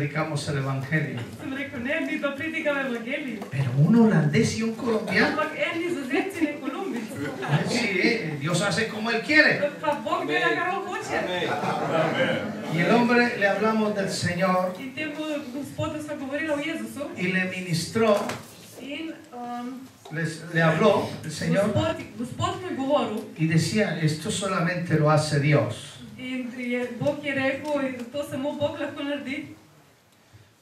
predicamos el Evangelio. Sem rekel, ne, mi pa predikamo evangelij. Pero un holandés y un colombiano. Ampak en Nizozemci in en Kolumbijec. Sí, Dios hace como Él quiere. Pa Bog dela, kar on hoče. Y el hombre le hablamos del Señor In temu gospodu sva govorila o Jezusu. y le ministró, In le habló el Señor gospod mu je govoril. y decía, esto solamente lo hace Dios. In Bog je rekel, to samo Bog lahko naredi.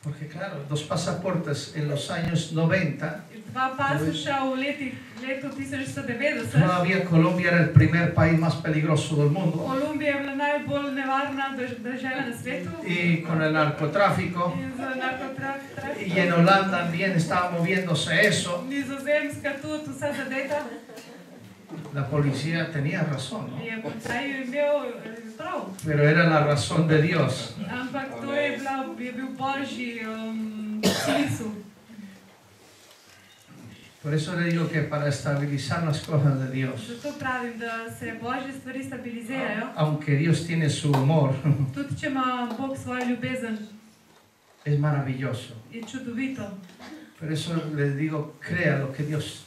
Porque claro, 2 pasaportes en los años 90, Dva pasuša v letu 1990. todavía Colombia era el primer país más peligroso del mundo. Kolumbija je bila najbolj nevarna država na svetu. Y con el narcotráfico, In z narkotrafikom. y en Holanda también estaba moviéndose eso. Nizozemska tudi vsa zadeta. La policía tenía razón, ¿no? Je policaj imel prav. Pero era la razón de Dios. Ampak to je bil božji smisel. Por eso le digo que para estabilizar las cosas de Dios, Zato pravim, da se božje stvari stabilizirajo. aunque Dios tiene su humor, Tudi če ima Bog svojo ljubezen, es maravilloso. je čudovito. Por eso les digo, crea lo que Dios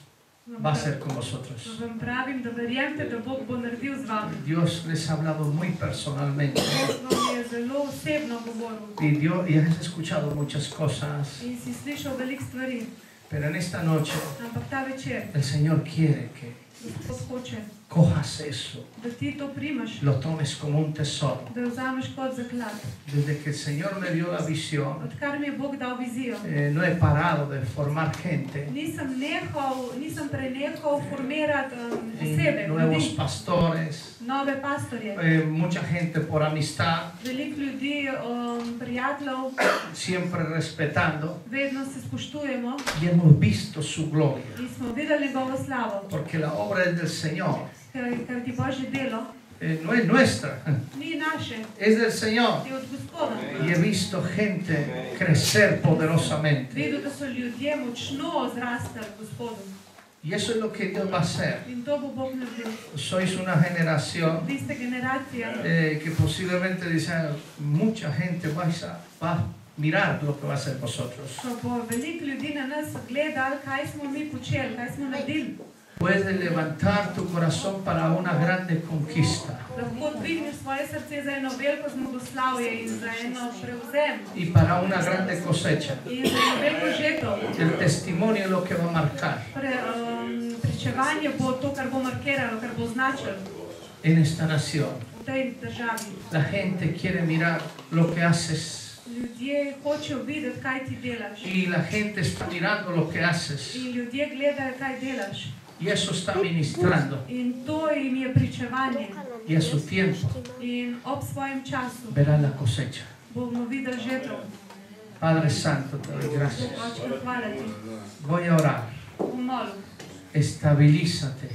va a hacer con vosotros. Vam pravim, da verjemite, da Bog bo naredil z vami. Dios les ha hablado muy personalmente. Bog vam je zelo osebno govoril. Y has escuchado muchas cosas. In si slišal veliko stvari. Pero en esta noche Ampak ta večer, el Señor quiere que Gospod hoče, cojas eso, da ti to primaš, lo tomes como un tesoro. da jo vzameš kot zaklad. Desde que el Señor me dio la visión, Odkar mi je Bog dal vizijo, no he parado de formar gente, nisem prenehal formirati osebe, nuevos ljudi, pastores, nove pastorje. mucha gente por amistad, Veliko ljudi, prijateljev, siempre respetando, vedno se spoštujemo y hemos visto su gloria, in smo videli njegovo slavo, porque la obra es del Señor, ker ti Božje delo no es nuestra, ni naše, es del Señor. je od Gospoda. Y he visto gente crecer poderosamente, Videl, da so ljudje močno zrastali Gospodu y eso es lo que Dios va a hacer. in to bo Bog naredil. Sois una generación Vi ste generacija, que posiblemente dicen, mucha gente va a mirar lo que va a hacer vosotros. ko bo veliko ljudi na nas gledali, kaj smo mi počeli, kaj smo naredili. Puedes levantar tu corazón para una grande conquista Lahko dvigneš svoje srce za eno veliko zmagoslavje in za eno prevzem y para una grande cosecha. in za eno veliko žetev. El testimonio es lo que va a marcar Pričevanje bo to, kar bo markiralo, kar bo označilo en esta nación. v tej državi. La gente quiere mirar lo que haces Ljudje hočejo videti, kaj ti delaš. y la gente está mirando lo que haces In ljudje gledajo, kaj delaš. y eso está ministrando In to jim je pričevanje. y a su tiempo In ob svojem času verán la cosecha. bomo videli žetev. Padre Santo, te doy gracias. Očka, hvala ti. Voy a orar. Bom molil. Estabilízate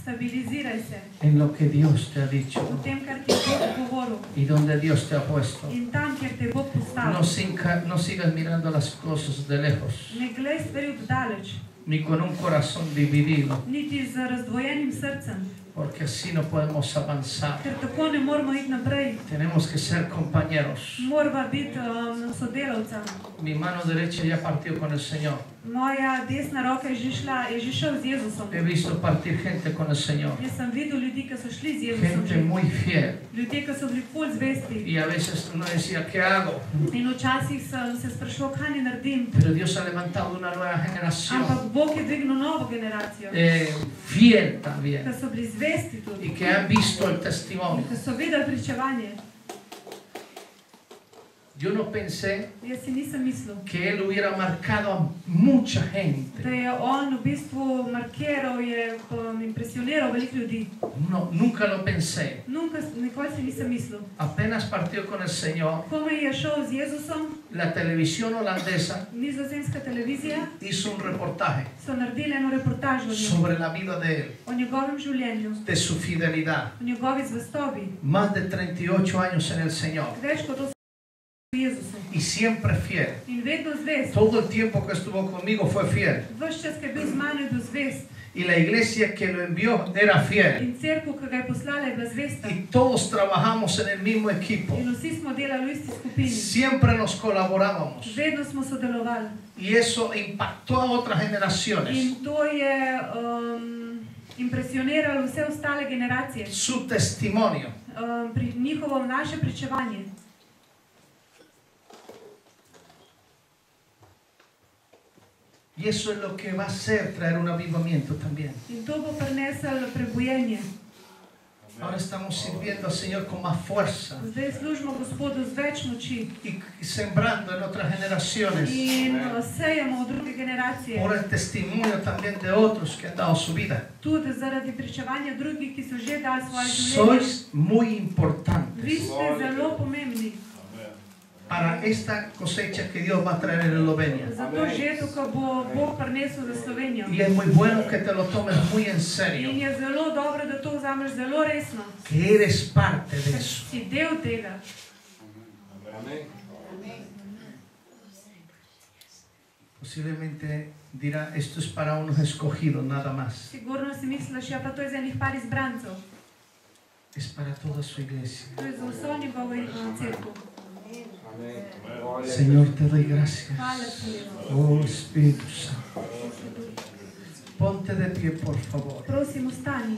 Stabiliziraj se en lo que Dios te ha dicho v tem, kar ti je Bog govoril. y donde Dios te ha puesto. In tam, kjer te je Bog No, postavil. no sigas mirando las cosas de lejos, Ne glej stvari od daleč, ni con un corazón dividido, niti z razdvojenim srcem, porque así no podemos avanzar. ker tako ne moramo iti naprej. Tenemos que ser compañeros. Morava biti sodelavca. Mi mano derecha ya partió con el Señor. Moja desna roka je že šel z Jezusom. He visto partir gente con el Señor, Jaz sem videl ljudi, ki so šli z Jezusom. gente že. muy fiel. Ljudje, ki so bili ful zvesti. Y a veces uno decía, ¿qué hago? In včasih sem se spraševal, kaj ne naredim. Pero Dios ha levantado una nueva generación, Ampak Bog je dvignil novo generacijo, fiel ki también, so bili zvesti y tudi. que han visto el testimonio. Ki so videli pričevanje. Yo no pensé Jaz si nisem mislil, que Él hubiera marcado a mucha gente. da je on v bistvu markiral, je impresioniral veliko ljudi. No, nunca lo pensé. Nikoli si nisem mislil. Apenas partió con el Señor, Ko je šel z Jezusom, la televisión holandesa nizozemska televizija hizo un reportaje so naredili eno reportažo o njem, sobre la vida de Él, o njegovem življenju, de su fidelidad. o njegovi zvestobi. Más de 38 años en el Señor Več kot 8 v Jezusu. y siempre fiel. In vedno zvest. Todo el tiempo que estuvo conmigo fue fiel. Ves čas, ki je bil z mano, je bil zvest. Y la iglesia que lo envió era fiel. In cerkev, ki ga je poslala, je bila zvesta. Y todos trabajamos en el mismo equipo. In vsi smo delali v isti skupini. Siempre nos colaborábamos. Vedno smo sodelovali. Y eso impactó a otras generaciones. In to je impresioniralo vse ostale generacije. Su testimonio. Njihovo naše pričevanje. Y eso es lo que va a hacer traer un avivamiento también. In to bo prineslo prebujenje. Ahora estamos sirviendo al Señor con más fuerza Zdaj služimo Gospodu z več moči. y sembrando en otras generaciones In sejemo v druge generacije. por el testimonio también de otros que han dado su vida. Tudi zaradi pričevanja drugih, ki so že dali svoje življenje. Sois muy importantes Vi ste zelo pomembni. para esta cosecha que Dios va a traer en Eslovenia. Za to žeto, ko bo Bog prinesel za Slovenijo. Y es muy bueno que te lo tomes muy en In serio, je zelo dobro, da to vzameš zelo resno. que eres parte de Ker eso. si del tega. Posiblemente dirá, esto es para unos escogidos nada más. Sigurno si misliš, ja pa to je za enih par izbrancev. Es para toda su iglesia. To je za vso njegovo cerkev. Señor, te doy gracias. Hvala ti. Oh Espíritu Santo. Ponte de pie, por favor. Prosim, ostani.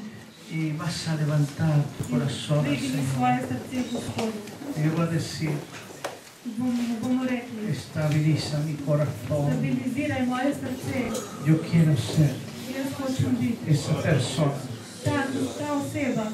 Y vas a levantar tu corazón al Dvigni Señor. svoje srce Gospodu. Y yo voy a decir, Bomo rekli, estabiliza mi corazón. stabiliziraj moje srce. Yo quiero ser Jaz hočem biti esa persona ta oseba,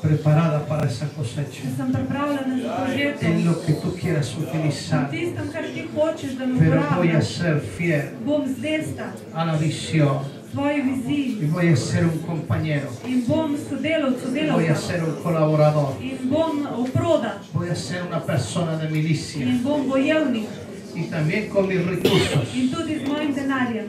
preparada para esa cosecha. ki sem pripravljena za to žeto. En lo que tú quieras V utilizar. tistem, kar ti hočeš, da me Pero voy a uporabiš, ser fiel bom zvesta a la visión. tvoji viziji Y voy a ser un compañero. in bom sodelavcu, Voy a delavka ser un colaborador. in bom oproda Voy a ser una persona de milicia. in bom bojevnik Y también con mis recursos. in tudi z mojim denarjem.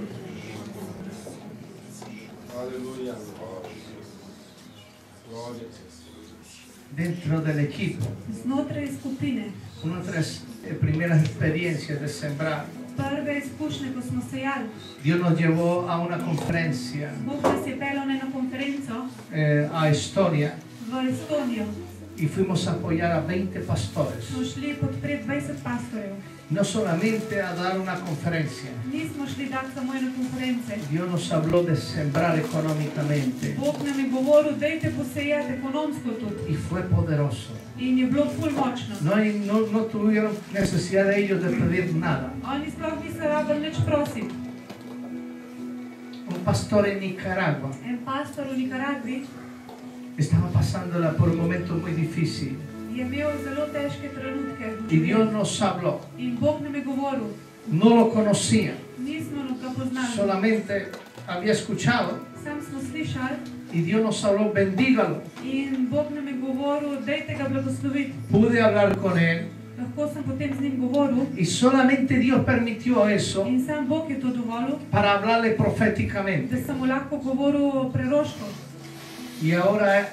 Dentro del equipo. Znotraj skupine, Una de las primeras experiencias de sembrar. prve izkušnje, ko smo sejali, Dios nos llevó a una conferencia Bog nas je peljal na eno konferenco a Estonia v Estonijo. y fuimos a apoyar a 20 pastores. Smo šli podpreti 20 pastorjev. No solamente a dar una conferencia. Nismo šli dati samo ene konference. Dios nos habló de sembrar económicamente Bog nam je govoril, dajte posejati ekonomsko tudi. y fue poderoso. In je bilo ful močno. No tuvieron necesidad de ellos de pedir nada. Oni sploh niso rabili nič prositi. Un pastor en Nicaragua En pastor v Nikaragvi estaba pasándola por un momento muy difícil je imel zelo težke trenutke. y Dios nos habló. In Bog nam je govoril. No lo conocía, Nismo ga poznali. solamente había escuchado Sam smo slišali y Dios nos habló, bendígalo. in Bog nam je govoril, dajte ga blagosloviti. Pude hablar con él Lahko sem potem z njim govoril y solamente Dios permitió eso in sam Bog je to dovolil, para hablarle proféticamente. da sem mu lahko govoril preroško. Y ahora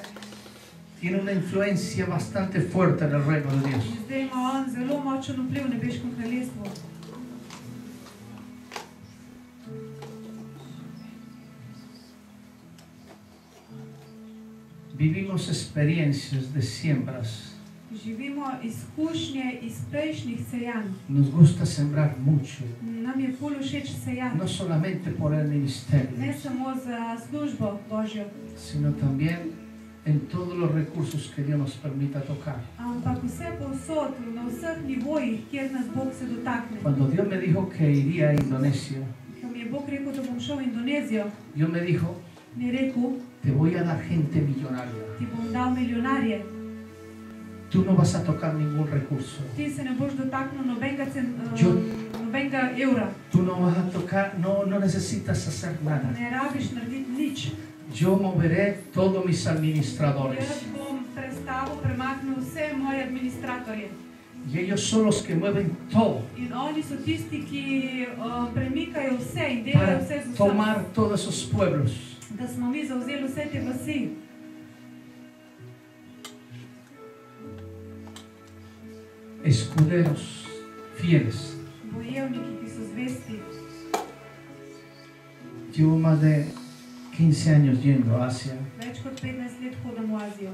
tiene una influencia bastante fuerte en el reino de Dios. In zdaj ima on zelo močen vpliv v nebeškem kraljestvu. Vivimos experiencias de siembras. Živimo izkušnje iz prejšnjih sejanj. Nos gusta sembrar mucho, Nam je ful všeč sejati. no solamente por el ministerio, Ne samo za službo Božjo, sino también en todos los recursos que Dios nos permita tocar. ampak vse povsod, na vseh nivojih, kjer nas Bog se dotakne. Cuando Dios me dijo que iría a Indonesia, Ko mi je Bog rekel, da bom šel v Indonezijo, Dios me dijo, mi je rekel, te voy a dar gente millonaria. ti bom dal milijonarje. Tú no vas a tocar ningún recurso. Ti se ne boš dotaknil nobenega evra. Tú no vas a tocar, no necesitas hacer nada. Ne rabiš narediti nič. Yo moveré todos mis administradores. Jaz bom prestavil, premaknil vse moje administratorje. Y ellos son los que mueven todo In oni so tisti, ki premikajo vse in delajo para vse z vsem. tomar todos esos pueblos. Da smo mi zavzeli vse te vasi. Escuderos fieles. Bojevniki, ki so zvesti. Llevo más de 15 años yendo a Asia. Več kot 15 let hodam v Azijo.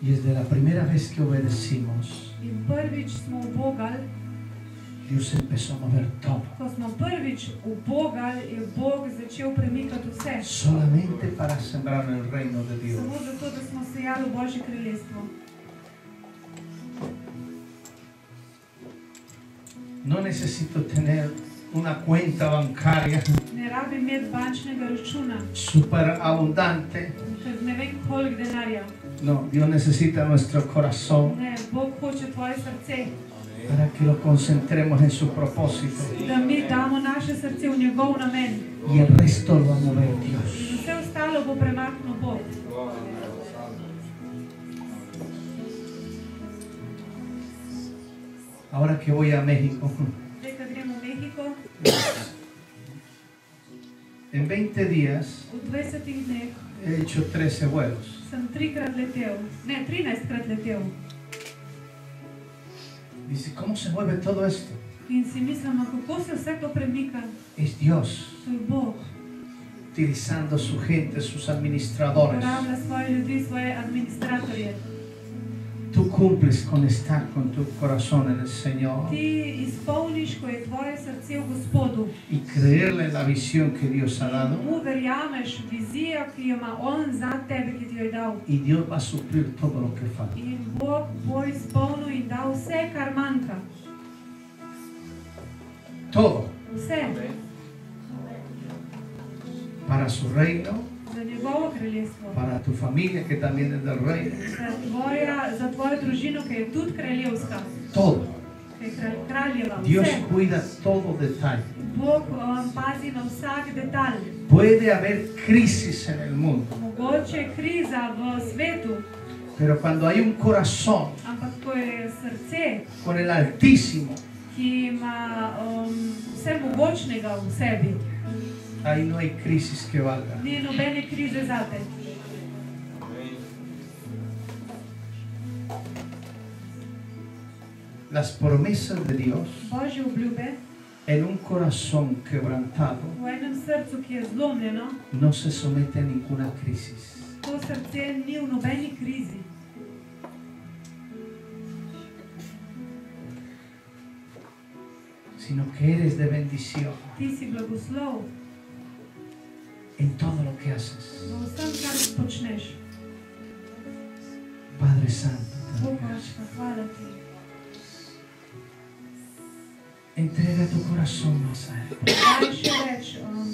Y desde la primera vez que obedecimos, In prvič smo ubogali, Dios empezó a mover todo. ko smo prvič ubogali, je Bog začel premikati vse. Solamente para sembrar el reino de Dios. Samo zato, da smo sejali v Božje kraljestvo. No necesito tener una cuenta bancaria Ne rabim imeti bančnega računa, súper abundante. ker ne vem koliko denarja. No, Dios necesita nuestro corazón Ne, Bog hoče tvoje srce, para que lo concentremos en su propósito. da mi damo naše srce v njegov namen. Y el resto lo va a mover Dios. In vse ostalo bo premaknil Bog. Ahora que voy a México, Zdaj, ko gremo v Mehiko, en 20 días v 20 dneh he hecho 13 vuelos. sem 3-krat letel, ne, 13-krat letel. Dice, ¿cómo se mueve todo esto? In si mislimo, kako se vse to premika. Es Dios To je Bog. utilizando su gente, sus administradores. Uporablja svoje ljudi, svoje administratorje. Tú cumples con estar con tu corazón en el Señor Ti izpolniš, ko je tvoje srce v Gospodu. y creerle en la visión que Dios ha dado. Mu verjameš vizijo, ki jo ima On za tebe, ki ti jo je dal. Y Dios va a suplir todo lo que falta. In Bog bo izpolnil in dal vse, kar manjka. Todo Vse para su reino, za njegovo kraljestvo. para tu familia que también es del reino. Za tvojo družino, ki je tudi kraljevska. Todo. Ki je kraljeva. Dios Vse. cuida todo detalle. Bog pazi na vsak detalj. Puede haber crisis en el mundo, Mogoče je kriza v svetu, pero cuando hay un corazón ampak ko je srce, con el Altísimo, ki ima vse mogočnega v sebi, ahí no hay crisis que valga. ni nobene krize zate. Las promesas de Dios Božje obljube en un corazón quebrantado v enem srcu, ki je zlomljeno, no se somete a ninguna crisis. to srce ni v nobeni krizi. Sino que eres de bendición Ti si blagoslov en todo lo que haces. v vsem, kar počneš. Padre Santo, te doy Bog gracias. Očka, hvala ti. Entrega tu corazón más a Él. Daj še več,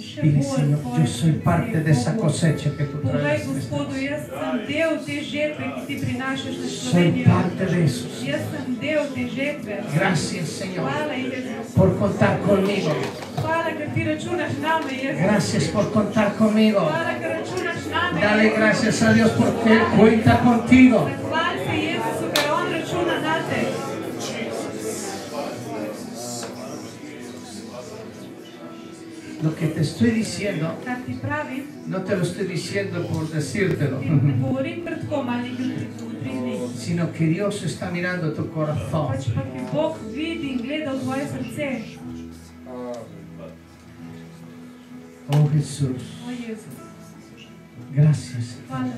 še Dile, bolj Señor, tvoje yo soy srce, parte de esa Bogu. cosecha que tú Povej traes. Gospodu, jaz sem del te žetve, ki ti prinašaš na Soy Slovenijo. parte de eso. Jaz sem del te žetve. Gracias, Señor, Hvala, Jezus. por contar conmigo. Hvala, ker ti računaš name, Jezus. Gracias por contar conmigo. Hvala, ker računaš name. Dale Jezus. gracias a Dios porque Él cuenta contigo. Zahvali se Jezusu, ker On računa nate. Lo que te estoy diciendo, Kar ti pravim, no te lo estoy diciendo por decírtelo, ti ne govorim pred kom ali jutri, sino que Dios está mirando tu corazón. pač pa ki Bog vidi in gleda v tvoje srce. Oh Jesús, O Jezus, gracias. hvala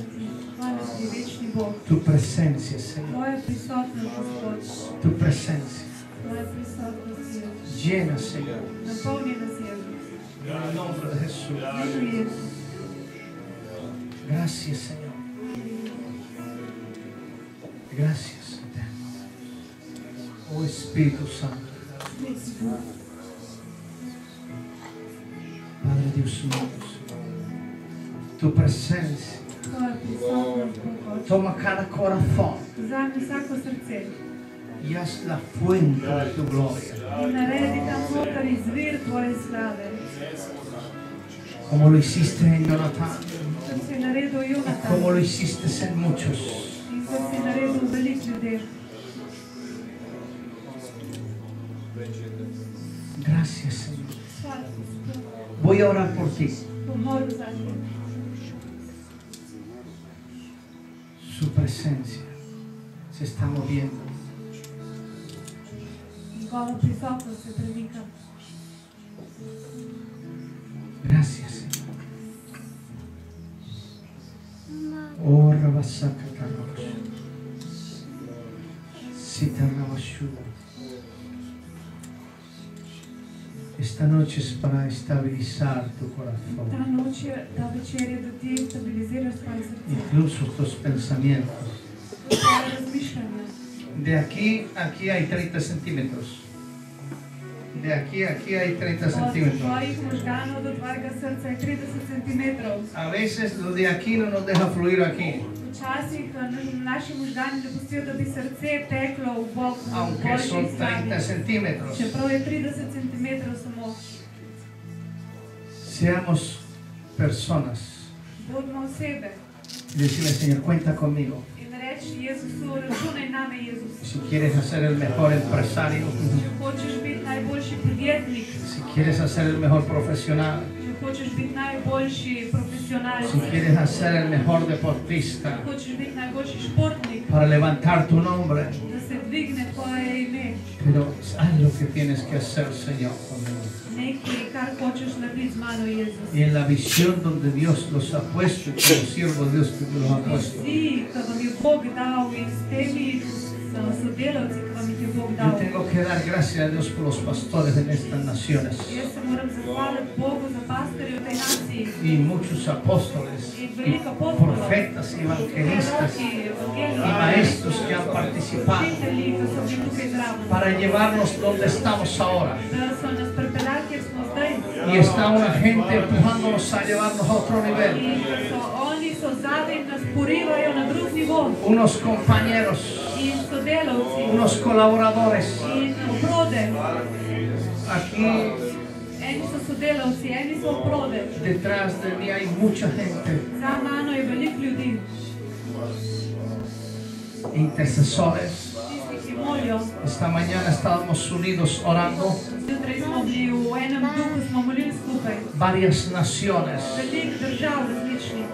ti, večni Bog. Tu presencia, Señor. Tvoja prisotnost, Gospod, Tu presencia. tvoja prisotnost, Jezus. Llena, Señor. Napolni nas, Jezus. En el nombre de Jesús. Jezu, Jezus. Gracias, Señor. Gracias, Eterno. Oh Espíritu Santo. Padre Dios mío, tu presencia Tvoja prisotnost, Bog. toma cada corazón Vzami vsako srce y haz la fuente de tu gloria. in naredi tam noter izvir tvoje slave. Como lo hiciste en Jonatán, Kot si naredil Jonatan como lo hiciste en muchos. in kot si naredil velik ljudeh. Gracias, Señor. Hvala, Gospod. Voy a orar por ti. Pomolil za te. Su presencia se está moviendo. Njegova prisotnost se premika. Gracias, Señor. Oh, Rabasakatarabash. Sitarabashu. Esta noche es para estabilizar tu corazón, Ta noche, ta večer je da ti stabiliziraš svoje srce, incluso tus pensamientos. svoje razmišljanja. De aquí a aquí hay 30 centímetros. De aquí a aquí hay 30 Od centímetros. tvojih možganov do tvojega srca je 30 centimetrov. A veces lo de aquí no nos deja fluir aquí, Včasih naši možgani ne pustijo, da bi srce teklo v bok, v aunque boljši son 30 strani. centímetros. Čeprav je 30 centimetrov samo. Seamos personas Bodimo osebe y decirle, Señor, cuenta conmigo. in reči Jezusu, računaj name, Jezus. Si quieres hacer el mejor empresario, Če hočeš biti najboljši podjetnik, si quieres hacer el mejor profesional, če hočeš biti najboljši profesionalec, si quieres hacer el mejor deportista, če hočeš biti najboljši športnik, para levantar tu nombre, da se dvigne tvoje ime. pero haz lo que tienes que hacer, Señor, conmigo. Nekaj, kar hočeš narediti z mano, Jezus. Y en la visión donde Dios los ha puesto, y como siervos de Dios que los ha puesto, Vsi, ki vam je Bog dal in s temi sodelavci, ki vam jih je Bog yo dal. tengo que dar gracias a Dios por los pastores en estas naciones Jaz se moram zahvaliti Bogu za pastorje v tej naciji. y muchos apóstoles y profetas y evangelistas y maestros que han participado Učitelji, ki so bili tukaj zraven. para llevarnos donde estamos ahora. Da so nas pripeljali, kjer smo zdaj. Y está una gente empujándonos a llevarnos a otro nivel. In oni so zadaj in nas porivajo na drug nivo. Unos compañeros, In sodelavci, unos colaboradores. in oprode. Aquí Eni so sodelavci, eni so oprode. detrás de mí hay mucha gente, Za mano je veliko ljudi, intercesores. tisti, ki molijo. Esta mañana estábamos unidos orando, Zjutraj smo bili v enem duhu, smo molili skupaj. varias naciones, Veliko držav različnih,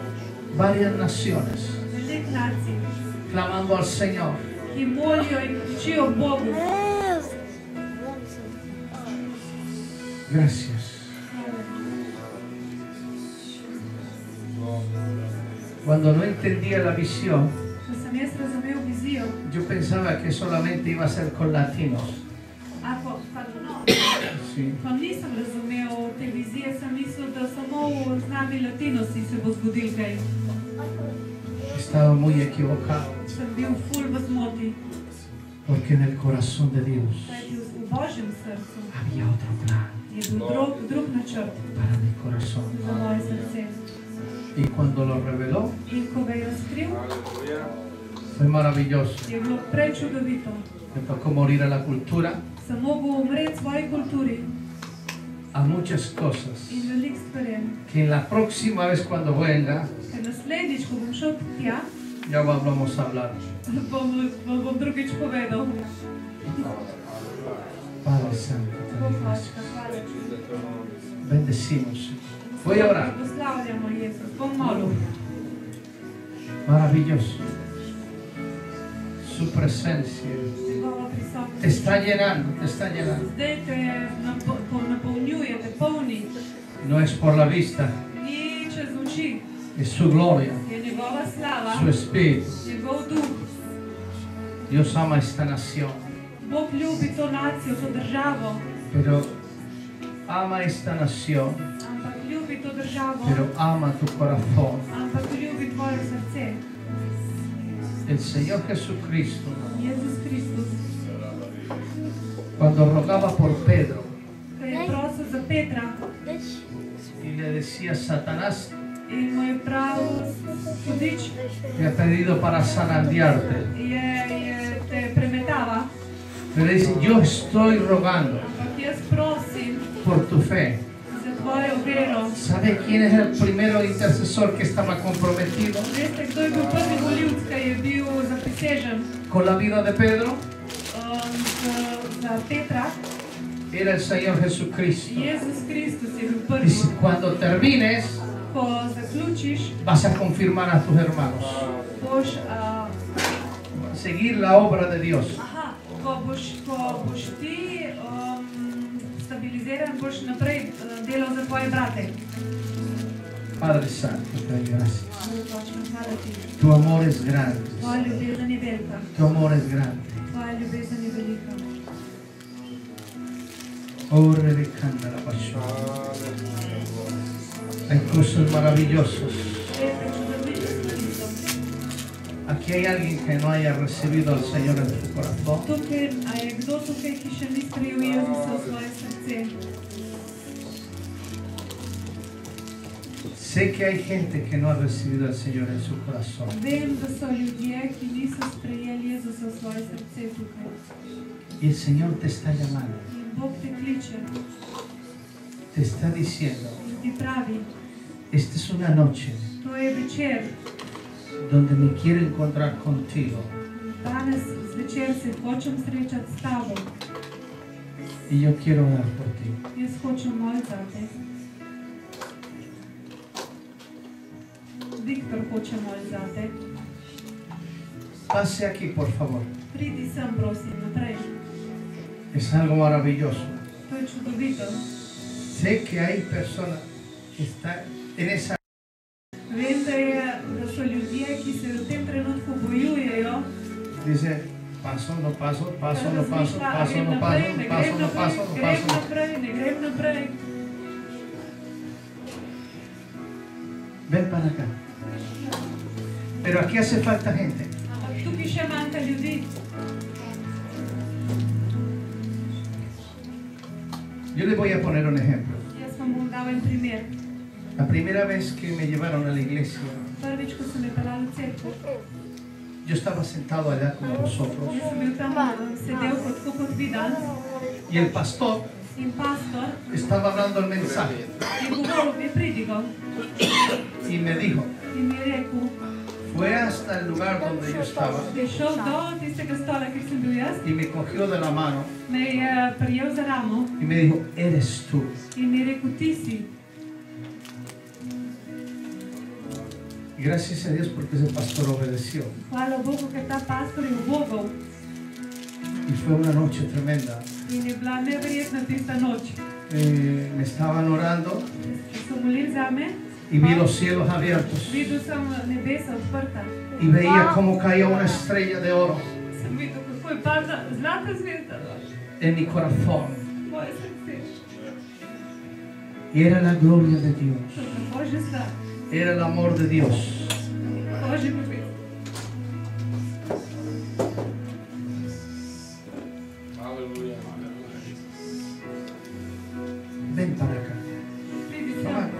varias naciones, veliko nacij, clamando al Señor. ki molijo in kričijo k Bogu. Gracias. Cuando no entendía la visión, Ko sem jaz razumel vizijo, yo pensaba que solamente iba a ser con latinos. Sí. ko nisem razumel te vizije, sem mislil, da samo z nami latinosi se bo zgodil kaj. Estaba muy equivocado, Sem bil ful v zmoti, porque en el corazón de Dios kajti v Božjem srcu había otro plan je bil drug načrt para mi corazón. za moje srce. Y cuando lo reveló, In ko ga je razkril, fue maravilloso. je bilo prečudovito. Me tocó morir a la cultura, Sem mogel umreti svoji kulturi a muchas cosas, in veliko stvarem. que en la próxima vez cuando venga, Ker naslednjič, ko bom šel tja, ya vamos a hablar. bom drugič povedal. Padre Santo, te doy gracias. Božka, hvala ti. Bendecimos. Voy a orar. Blagoslavljamo Jezus, bom molil. Maravilloso. Su presencia Njegova prisotnost. te está llenando, te está llenando. Zdaj te napolnjuje, te polni. No es por la vista, Ni čez oči, es su gloria, je njegova slava, su espíritu. njegov duh. Dios ama esta nación, Bog ljubi to nacijo, to državo, pero ama esta nación, ampak ljubi to državo, pero ama tu corazón. ampak ljubi tvoje srce. El Señor Jesucristo, Jezus Kristus, cuando rogaba por Pedro ko je prosil za Petra y le decía, Satanás in mu je pravil, hudič te ha pedido para zarandearte, je te premetava, pero dice, yo estoy rogando ampak jaz prosim por tu fe. za tvojo vero. ¿Sabe quién es el primero intercesor que estaba comprometido Veste, kdo je bil prvi volivec, ki je bil zaprisežen con la vida de Pedro? za Petra? Era el Señor Jesucristo. Jezus Kristus je bil prvi. Dice, cuando termines, Ko zaključiš, vas a confirmar a tus hermanos. boš, Seguir la obra de Dios. ko boš ti stabiliziran, boš naprej delal za tvoje brate. Padre Santo, te doy gracias. Bog Oče, hvala ti. Tu amor es grande. Tvoja ljubezen je velika. Tu amor es grande. Tvoja ljubezen je velika. Oh, Rebecanda la pasión. Hay cosas maravillosas. Lepe čudovite stvari so. Aquí hay alguien que no haya recibido al Señor en su corazón. Tukaj, a je kdo tukaj, ki še ni sprejel Jezusa v svoje srce? Sé que hay gente que no ha recibido al Señor en su corazón. Vem, da so ljudje, ki niso sprejeli Jezusa v svoje srce tukaj. Y el Señor te está llamando. In Bog te kliče Te está diciendo, in ti pravi, esta es una noche to je večer, donde me quiero encontrar contigo. danes zvečer se hočem srečati s tabo. Y yo quiero orar por ti. Jaz hočem moliti zate. Viktor hoče moliti zate. Pase aquí, por favor. Pridi sem, prosim, naprej. Es algo maravilloso. To je čudovito. Sé que hay personas que están en esa... Vem, da so ljudje, ki se v tem trenutku bojujejo. Dice, paso, no paso, paso, no paso, Razmišlja, a paso, grem no naprej, paso, ne paso, grem no paso, naprej, no grem paso. naprej, ne grem naprej. Ven para acá. Pero aquí hace falta gente. Ampak tukaj še manjka ljudi. Yo les voy a poner un ejemplo. Jaz vam bom dal en primer. La primera vez que me llevaron a la iglesia, Prvič, ko sem me peljala v cerkev, yo estaba sentado allá con vosotros jaz sem bil tam sedel tako kot vi danes y el pastor in pastor estaba hablando el mensaje je govoril, je pridigal y me dijo, in mi je rekel, fue hasta el lugar donde yo estaba je šel do tistega stola, kjer sem bil jaz, y me cogió de la mano me je prijel za ramo y me dijo, eres tú. in mi je rekel, ti si. Y gracias a Dios porque ese pastor obedeció. Hvala Bogu, ker ta pastor je ubogal Y fue una noche tremenda. in je bila neverjetna tista noč. Me estaban orando So molili zame, y vi los cielos abiertos videl sem nebesa odprta. y veía cómo caía una estrella de oro Sem videl, kako je padla zlata zvezda en mi corazón. v moje srce. Y era la gloria de Dios. To je Božja stvar, Era el amor de Dios. Božja ljubezen. Ven para acá. Pridi Toma. sem.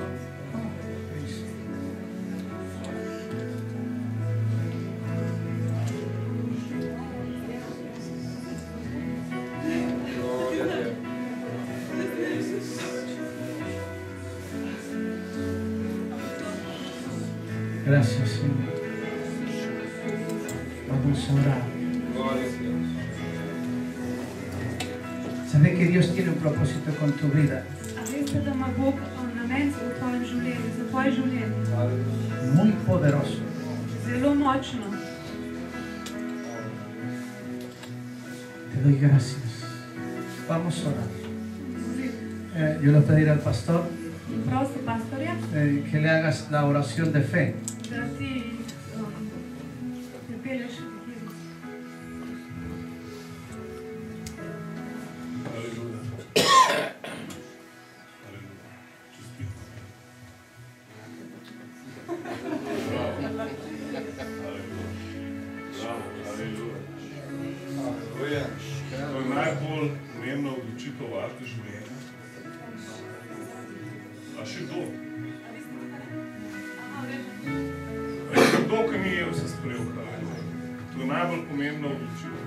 Gracias, Señor. Vamos a orar. ¿Sabes que Dios tiene un propósito con tu vida? A veste, da ima Bog namen v tvojem življenju, za tvoje življenje. Muy poderoso. Zelo močno. Te doy gracias. Vamos a orar. Yo le pediré al pastor Prosim pastorja, que le hagas la oración de fe. da ti pripelješ nekje. To je najbolj pomembna odločitev v vašem življenju. A še kdo? A je še kdo, ki ni vse sprejel? To je najbolj pomembna odločitev.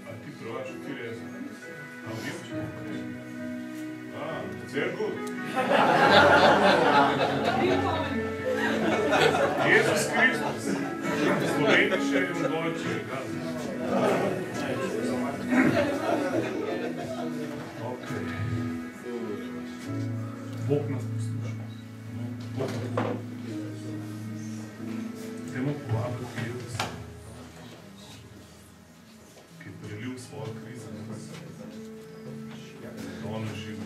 A ti prevaš, kjer je jezik? A v Nemčiji? A, sehr gut. Jezus Kristus. Slovenische und Deutsche, egal. Okay. Bog nas posluša. Bog nas posluša. Temu povabiti Jezusa, ki je prelil svojo krizo na nas. Da on živi.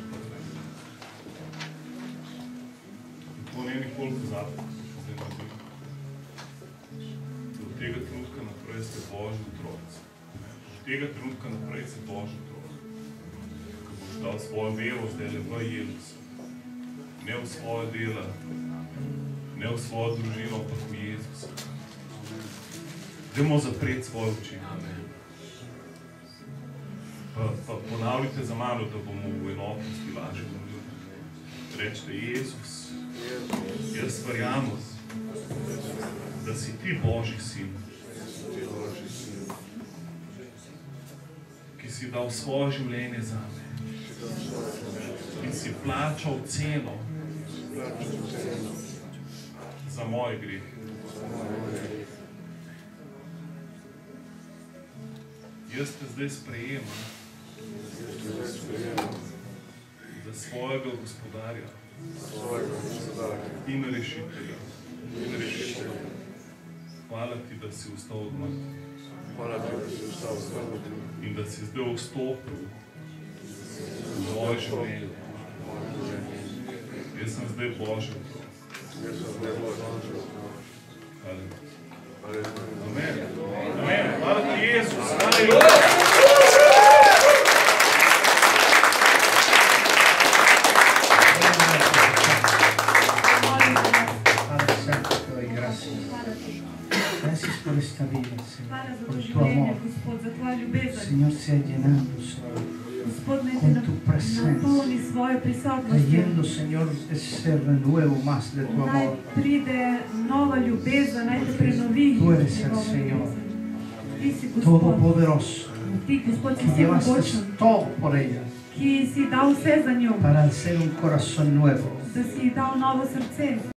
ste Božji otroci. Od tega trenutka naprej si Božji otrok. Ko boš dal svojo vero zdaj le v Jezusa. Ne v svoje dela, ne v svojo družino, ampak v Jezusa. Dajmo zapreti svoje oči. Pa ponavljite za mano, da bomo v enotnosti lažje molili. Rečite, Jezus, jaz verjamem, da si ti Božji sin, ki si dal svoje življenje zame in si plačal ceno za moje grehe. Jaz te zdaj sprejemam za svojega gospodarja in rešitelja. Hvala ti, da si vstal od mrtvih in da si zdaj vstopil v moje življenje. Jaz sem zdaj Božji otrok. Amen. Amen. Hvala ti, Jezus. Haleluja. Por esta vida, Señor, Hvala za por to tu življenje, amor. Gospod, za tvojo ljubezen. Señor, sea llenando, Señor, Gospod, naj te con tu presencia, napolni svojo prisotnostjo. trayendo, Señor, ese renuevo más de tu Naj amor. pride nova ljubezen, naj te prenovi. Tú eres el njegova Señor, ljubezen. Ti si Gospod, todopoderoso, ti Gospod, ki que si llevaste mogočen, todo por ella, ki si dal vse za njo, para hacer un corazón nuevo. da si dal novo srce.